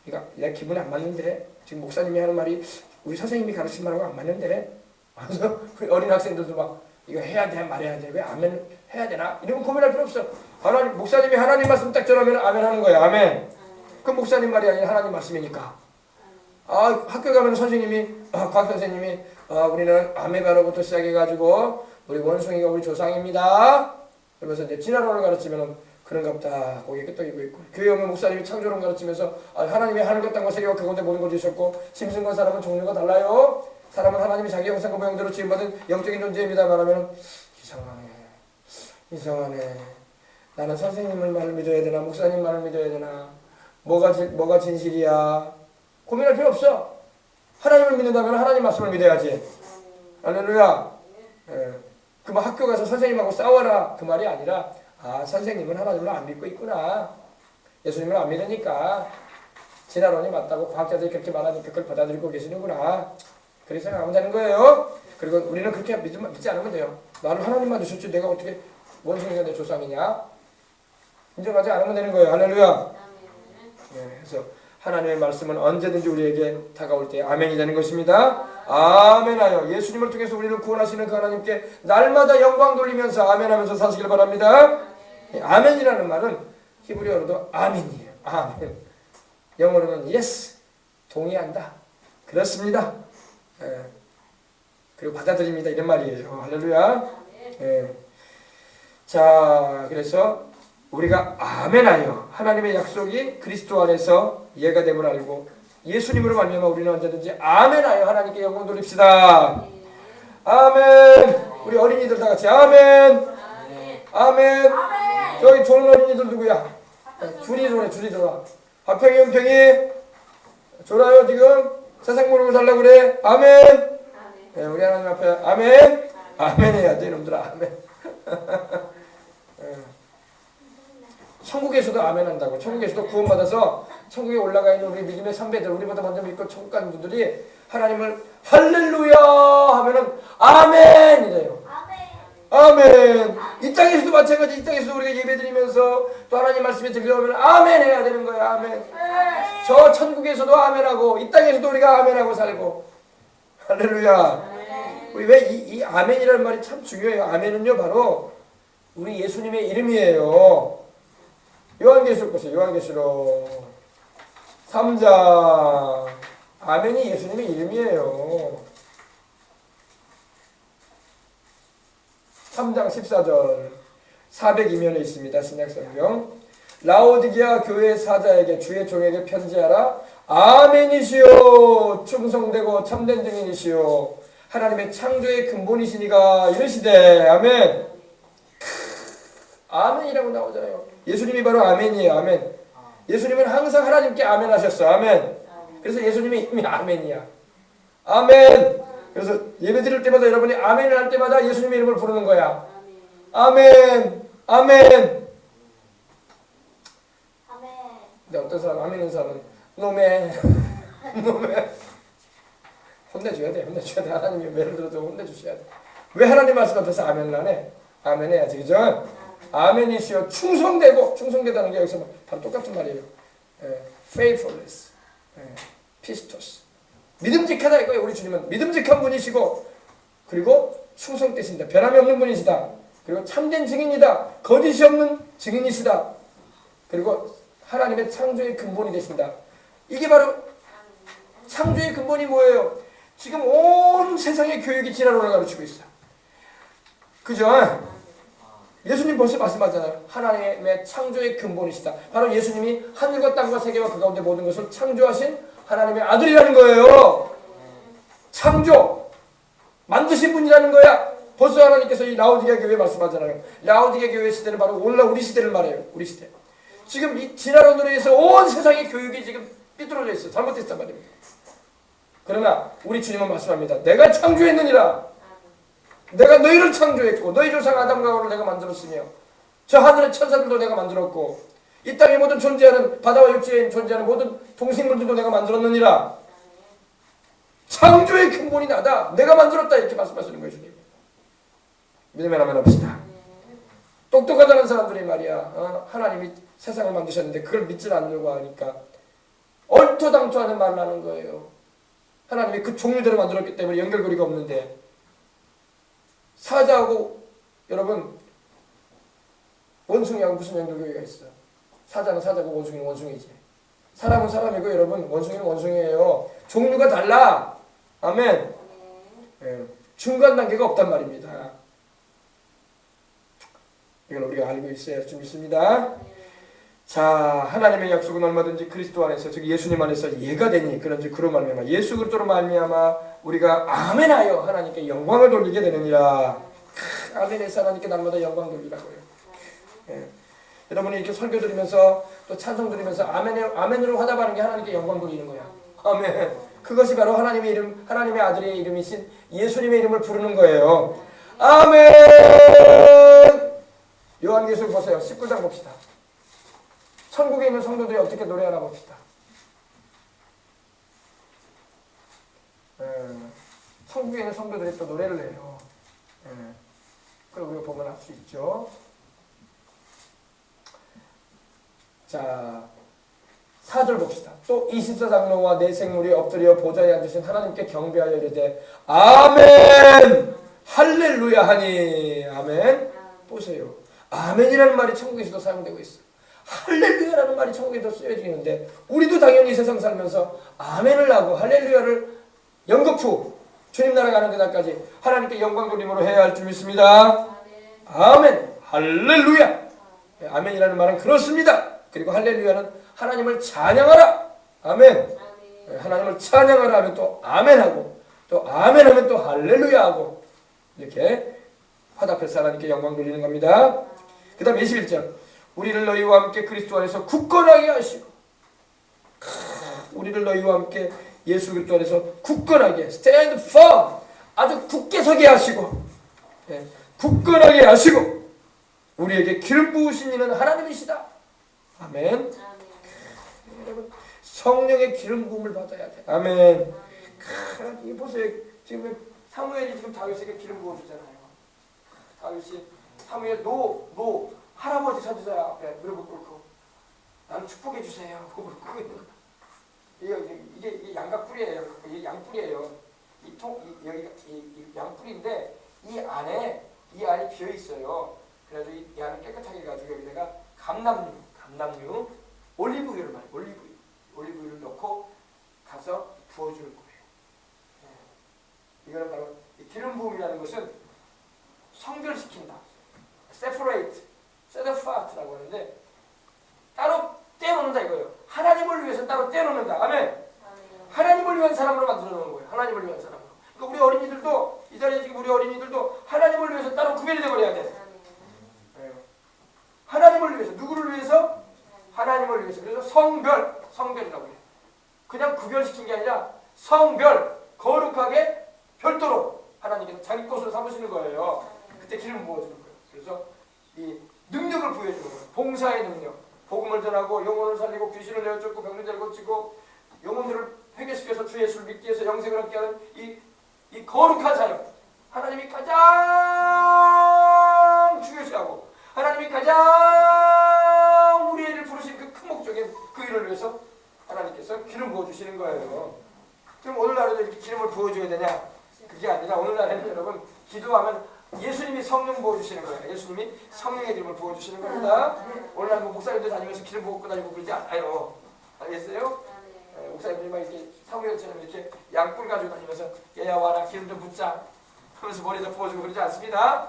이거 내 기분이 안 맞는데 지금 목사님이 하는 말이 우리 선생님이 가르친 말하고 안 맞는데 그래서 어린 학생들도 막 이거 해야 돼 말해야 돼 왜 아멘 해야 되나 이러면 고민할 필요 없어. 하나님 목사님이 하나님 말씀 딱 전하면 아멘 하는 거야. 아멘. 그 목사님 말이 아니라 하나님 말씀이니까. 학교 가면 선생님이 곽 선생님이 우리는 아메바로부터 시작해가지고 우리 원숭이가 우리 조상입니다. 그러면서 이제 진화론을 가르치면은 그런가 보다 고개 끄덕이고 있고 교회 오면 목사님이 창조론 가르치면서 하나님이 하늘과 땅과 세계와 그 가운데 모든 걸 지으셨고 짐승과 사람은 종류가 달라요. 사람은 하나님이 자기 형상과 모양대로 지음받은 영적인 존재입니다 말하면 이상하네. 나는 선생님을 말을 믿어야 되나 목사님 말을 믿어야 되나 뭐가 진실이야. 고민할 필요 없어. 하나님을 믿는다면 하나님 말씀을 믿어야지. 할렐루야. 그 뭐 학교 가서 선생님하고 싸워라 그 말이 아니라 선생님은 하나님을 안 믿고 있구나. 예수님을 안 믿으니까 진화론이 맞다고 과학자들이 그렇게 말하니까 그걸 받아들이고 계시는구나. 그렇게 생각하면 되는 거예요. 그리고 우리는 그렇게 믿지 않으면 돼요. 나는 하나님만 주셨지 내가 어떻게 원숭이가 내 조상이냐. 인정하지 않으면 되는 거예요. 할렐루야. 그래서 하나님의 말씀은 언제든지 우리에게 다가올 때 아멘이 되는 것입니다. 아멘하여 예수님을 통해서 우리를 구원하시는 그 하나님께 날마다 영광 돌리면서 아멘하면서 사시길 바랍니다. 아멘이라는 말은 히브리어로도 아멘이에요. 아멘. 영어로는 yes, 동의한다. 그렇습니다. 그리고 받아들입니다. 이런 말이에요. 할렐루야. 자, 그래서 우리가 아멘하여 하나님의 약속이 그리스도 안에서 이해가 됨을 알고 예수님으로 말미암아 우리는 언제든지 아멘하여 하나님께 영광 돌립시다. 아멘. 우리 어린이들 다 같이 아멘. 아멘. 저기 좋은 어린이들 누구야? 줄이 돌아. 화평이 은평이 졸아요 지금? 세상 모르고 살라고 그래? 아멘. 우리 하나님 앞에 아멘. 아멘 해야지 이놈들아. 아멘. 천국에서도 아멘 한다고. 천국에서도 구원받아서 천국에 올라가 있는 우리 믿음의 선배들, 우리보다 먼저 믿고 천국 가는 분들이 하나님을 할렐루야 하면은 아멘 이래요. 아멘. 이 땅에서도 마찬가지. 이 땅에서도 우리가 예배드리면서 또 하나님 말씀이 들려오면 아멘 해야 되는 거야. 아멘. 저 천국에서도 아멘하고 이 땅에서도 우리가 아멘하고 살고. 할렐루야. 우리 왜 이 아멘이라는 말이 참 중요해요. 아멘은요 바로 우리 예수님의 이름이에요. 요한계시록 보세요. 요한계시록 3장. 아멘이 예수님의 이름이에요. 3장 14절 402면에 있습니다. 신약성경. 라오디게아 교회 사자에게 주의 종에게 편지하라. 아멘이시요 충성되고 참된 증인이시요 하나님의 창조의 근본이시니가 이르시되. 아멘. 아멘이라고 나오잖아요. 예수님이 바로 아멘이에요. 아멘. 예수님은 항상 하나님께 아멘 하셨어. 아멘. 그래서 예수님이 이미 아멘이야. 아멘. 그래서 예배 드릴 때마다 여러분이 아멘을 할 때마다 예수님의 이름을 부르는 거야. 아멘. 아멘. 근데 어떤 사람 아멘인 사람은 노메 노메 혼내줘야 돼. 혼내줘야 돼. 하나님이 매를 들어도 혼내주셔야 돼. 왜 하나님 말씀 앞에서 아멘을 안 해? 아멘 해야지. 그죠? 아멘이시여 충성되고, 충성되다는 게 여기서 바로 똑같은 말이에요. faithfulness, pistos. 믿음직하다 이거예요. 우리 주님은 믿음직한 분이시고, 그리고 충성되신다. 변함이 없는 분이시다. 그리고 참된 증인이다. 거짓이 없는 증인이시다. 그리고 하나님의 창조의 근본이 되신다. 이게 바로 창조의 근본이 뭐예요? 지금 온 세상의 교육이 진화론을 가르치고 있어. 그죠? 예수님 벌써 말씀하잖아요. 하나님의 창조의 근본이시다. 바로 예수님이 하늘과 땅과 세계와 그 가운데 모든 것을 창조하신 하나님의 아들이라는 거예요. 창조! 만드신 분이라는 거야. 벌써 하나님께서 이 라오디게 교회 말씀하잖아요. 라오디게 교회 시대는 바로 오늘날 우리 시대를 말해요. 우리 시대. 지금 이 진화론으로 해서 온 세상의 교육이 지금 삐뚤어져 있어. 잘못됐단 말입니다. 그러나 우리 주님은 말씀합니다. 내가 창조했느니라. 내가 너희를 창조했고 너희 조상 아담과 하와를 내가 만들었으며 저 하늘의 천사들도 내가 만들었고 이 땅에 모든 존재하는 바다와 육지에 존재하는 모든 동식물들도 내가 만들었느니라. 창조의 근본이 나다. 내가 만들었다. 이렇게 말씀하시는 거예요. 주님. 믿으면 하면 합시다. 똑똑하다는 사람들이 말이야. 하나님이 세상을 만드셨는데 그걸 믿지 않으려고 하니까 얼토당토하는 말을 하는 거예요. 하나님이 그 종류대로 만들었기 때문에 연결고리가 없는데 사자하고 여러분 원숭이하고 무슨 연결고리가 있어요? 사자는 사자고 원숭이는 원숭이지. 사람은 사람이고 여러분 원숭이는 원숭이에요. 종류가 달라. 아멘. 중간 단계가 없단 말입니다. 이걸 우리가 알고 있어야 좀 있습니다. 자, 하나님의 약속은 얼마든지 그리스도 안에서 즉 예수님 안에서 예가 되니 그런지 그로 말미암아 예수 그리스도로 말미암아 우리가 아멘하여 하나님께 영광을 돌리게 되느니라. 아멘에서 하나님께 날마다 영광 돌리라고요. 여러분이 이렇게 설교 드리면서 또 찬송 드리면서 아멘으로 화답하는 게 하나님께 영광 돌리는 거야. 아멘. 그것이 바로 하나님의 이름, 하나님의 아들의 이름이신 예수님의 이름을 부르는 거예요. 아멘. 요한계시록 보세요. 19장 봅시다. 천국에 있는 성도들이 어떻게 노래하나 봅시다. 천국에 있는 성도들이 또 노래를 해요. 그걸 우리가 보면 알 수 있죠. 자, 4절 봅시다. 또 24장로와 네 생물이 엎드려 보좌에 앉으신 하나님께 경배하여 이르되 아멘 할렐루야 하니. 아멘. 보세요. 아멘이라는 말이 천국에서도 사용되고 있어요. 할렐루야라는 말이 천국에서 쓰여지는데 우리도 당연히 세상 살면서 아멘을 하고 할렐루야를 연거푸 주님 나라 가는 그날까지 하나님께 영광 돌림으로 해야 할 줄 믿습니다. 아멘. 할렐루야. 아멘이라는 말은 그렇습니다. 그리고 할렐루야는 하나님을 찬양하라. 아멘. 하나님을 찬양하라 하면 또 아멘하고 또 아멘하면 또 할렐루야하고 이렇게 화답해서 하나님께 영광 돌리는 겁니다. 그 다음 21절 우리를 너희와 함께 그리스도 안에서 굳건하게 하시고 우리를 너희와 함께 예수 그리스도 안에서 굳건하게 stand firm 아주 굳게 서게 하시고 굳건하게 하시고 우리에게 기름 부으신 이는 하나님이시다. 아멘. 여러분 성령의 기름 부음을 받아야 돼. 아멘. 이 보세요. 지금 사무엘이 지금 다윗에게 기름 부어주잖아요. 다윗이 사무엘 너 할아버지 찾으세요. 앞에 무릎을 꿇고 나는 축복해 주세요. 무릎을 꿇고 있는 거. 이게 양각뿌리예요. 이게 양뿌리예요. 여기가 이 양뿌리인데 이 안에 이 안이 비어 있어요. 그래가지고 이 안을 깨끗하게 해가지고 여기다가 감남류, 올리브유를 말해. 올리브유를 넣고 가서 부어주는 거예요. 이거는 바로 기름 부음이라는 것은 성별시킨다. separate, set apart라고 하는데 따로 떼어놓는다 이거예요. 하나님을 위해서 따로 떼어놓는다. 아멘. 하나님을 위한 사람으로 만들어 놓은 거예요. 하나님을 위한 사람으로. 그러니까 우리 어린이들도 이 자리에 지금 우리 어린이들도 하나님을 위해서 따로 구별이 되어버려야 돼. 하나님께서 자기 것으로 삼으시는 거예요. 그때 기름 부어주는 거예요. 그래서 이 능력을 부여주는 거예요. 봉사의 능력. 복음을 전하고 영혼을 살리고 귀신을 내어쫓고 병든 자를 고치고 영혼들을 회개시켜서 주 예수를 믿게 해서 영생을 얻게 하는 이 거룩한 사역. 하나님이 가장 중요시하고 하나님이 가장 우리를 부르신 그 큰 목적인 그 일을 위해서 하나님께서 기름 부어주시는 거예요. 그럼 오늘날에도 이렇게 기름을 부어줘야 되냐? 그게 아니라 오늘날에는 여러분 기도하면 예수님이 성령 부어주시는 거예요. 예수님이 성령의 기름을 부어주시는 겁니다. 오늘날 뭐 목사님들 다니면서 기름 부어 다니고 그러지 않아요. 알겠어요? 목사님들이 막 이렇게 사무엘처럼 이렇게 양뿔 가지고 다니면서 얘야 와라 기름 좀 붓자 하면서 머리에다 부어주고 그러지 않습니다.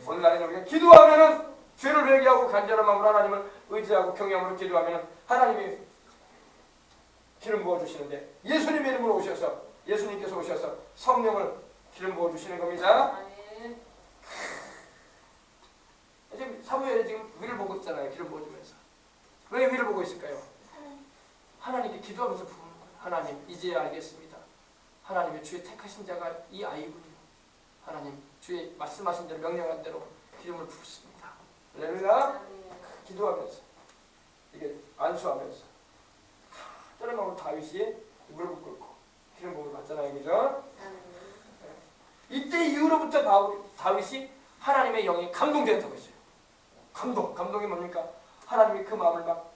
오늘날에는 우리가 기도하면은 죄를 회개하고 간절한 마음으로 하나님을 의지하고 경외함으로 기도하면은 하나님이 기름 부어주시는데 예수님의 이름으로 오셔서 예수님께서 오셔서 성령을 기름 부어주시는 겁니다. 지금 사무엘이 지금 위를 보고 있잖아요. 기름 부어주면서. 왜 위를 보고 있을까요? 하나님께 기도하면서 부르는 거예요. 하나님 이제야 알겠습니다. 하나님의 주의 택하신 자가 이 아이군요. 하나님 주의 말씀하신 대로 명령한 대로 기름을 부었습니다. 할렐루야. 기도하면서 이게 안수하면서 다른 마음으로 다윗이 무릎을 꿇고 기름 부음을 받잖아요. 그죠? 이때 이후로부터 다윗이 하나님의 영에 감동되었다고 했어요. 감동이 뭡니까? 하나님이 그 마음을 막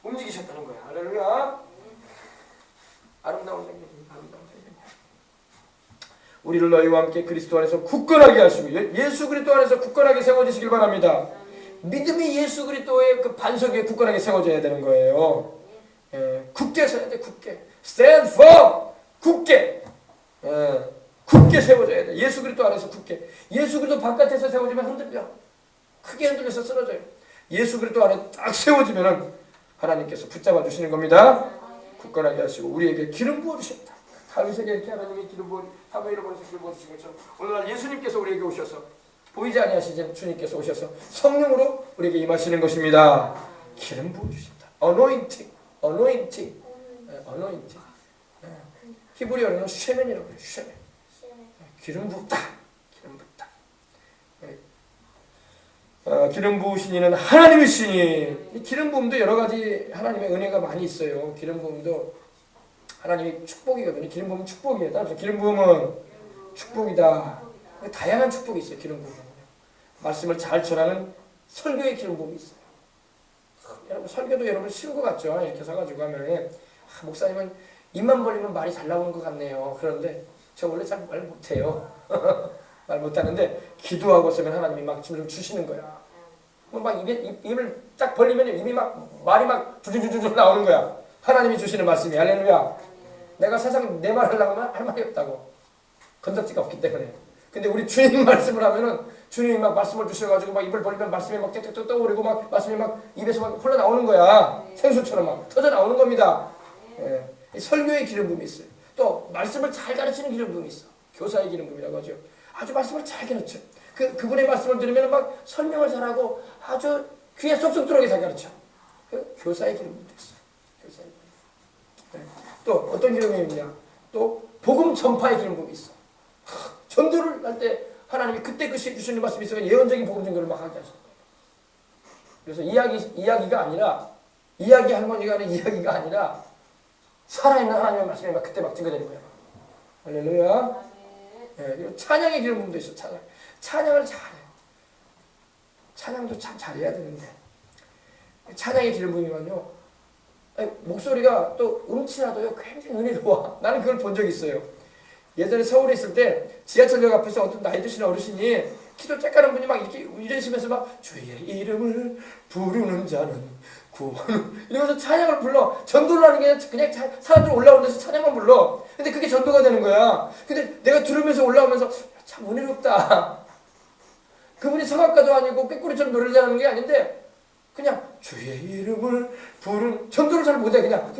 움직이셨다는 거야. 할렐루야. 아름다운 장면입니다. 아름다운 장면이야. 우리를 너희와 함께 그리스도 안에서 굳건하게 하시고 예수 그리스도 안에서 굳건하게 세워지시길 바랍니다. 믿음이 예수 그리스도의 그 반석 위에 굳건하게 세워져야 되는 거예요. 굳게 서야 돼. 굳게. Stand firm. 굳게. 굳게 세워져야 돼. 예수 그리스도 안에서 굳게. 예수 그리스도 바깥에서 세워지면 흔들려. 크게 흔들려서 쓰러져요. 예수 그리스도 안에 딱 세워지면은 하나님께서 붙잡아 주시는 겁니다. 굳건하게 하시고 우리에게 기름 부어 주셨다. 다윗에게 이렇게 하나님이 기름 부어 사무엘을 보내서 기름 부어 주신 것처럼 오늘날 예수님께서 우리에게 오셔서 보이지 아니하시는 주님께서 오셔서 성령으로 우리에게 임하시는 것입니다. 기름 부어 주신다. Anointing. 히브리어로는 쉐멘이라고 해요. 쉐멘. 기름 붓다. 기름 부으신 이는 하나님이시니. 이 기름 부음도 여러 가지 하나님의 은혜가 많이 있어요. 기름 부음도 하나님의 축복이거든요. 기름 부음은 축복이에요. 따라서 기름 부음은 축복이다. 다양한 축복이 있어요. 기름 부음은 말씀을 잘 전하는 설교의 기름 부음이 있어요. 여러분 설교도 여러분 쉬운 것 같죠? 이렇게 서가지고 하면 목사님은 입만 벌리면 말이 잘 나오는 것 같네요. 그런데 저 원래 잘 말 못해요. 말 못하는데 기도하고 있으면 하나님이 막 좀 주시는 거야. 막 입을 딱 벌리면 입이 막 말이 막 줄줄줄줄 나오는 거야. 하나님이 주시는 말씀이. 할렐루야. 내가 세상 내 말 하려고 하면 할 말이 없다고. 건덕지가 없기 때문에. 근데 우리 주님 말씀을 하면은 주님이 막 말씀을 주셔가지고 막 입을 벌리면 말씀이 막 뚝뚝뚝 떠오르고 막 말씀이 막 입에서 막 흘러 나오는 거야. 생수처럼 막 터져 나오는 겁니다. 이 설교의 기름 부음이 있어요. 또 말씀을 잘 가르치는 기름 부음이 있어. 교사의 기름 부음이라고 하죠. 아주 말씀을 잘 가르쳐. 그분의 말씀을 들으면 막 설명을 잘하고 아주 귀에 쏙쏙 들어오게 잘 가르쳐. 교사의 기름 부음도 있어. 교사의 기름. 또 어떤 기름 부음이 있냐? 또 복음 전파의 기름 부음이 있어. 전도를 할 때 하나님이 그때 그 주시는 말씀이 있어서 예언적인 복음 전도를 막 하게 하셨어요. 그래서 이야기가 아니라 이야기 할머니가 하는 이야기가 아니라 살아있는 하나님의 말씀이 막 그때 막 증거되는 거예요. 할렐루야. 그리고 찬양의 기름 부음도 있어. 찬양을 잘해. 찬양도 참 잘해야 되는데 찬양의 기름 부음이면요 목소리가 또 음치라도요 굉장히 은혜로워. 나는 그걸 본 적이 있어요. 예전에 서울에 있을 때 지하철역 앞에서 어떤 나이 드신 어르신이 기도 쬐까는 분이 막 이렇게 이러시면서 막 주의 이름을 부르는 자는 구원 이러면서 찬양을 불러. 전도를 하는 게 그냥 사람들 올라오는 데서 찬양만 불러. 근데 그게 전도가 되는 거야. 근데 내가 들으면서 올라오면서 참 은혜롭다. 그분이 성악가도 아니고 꾀꼬리처럼 노래를 잘하는 게 아닌데 그냥 주의 이름을 부르는 전도를 잘 못해. 그냥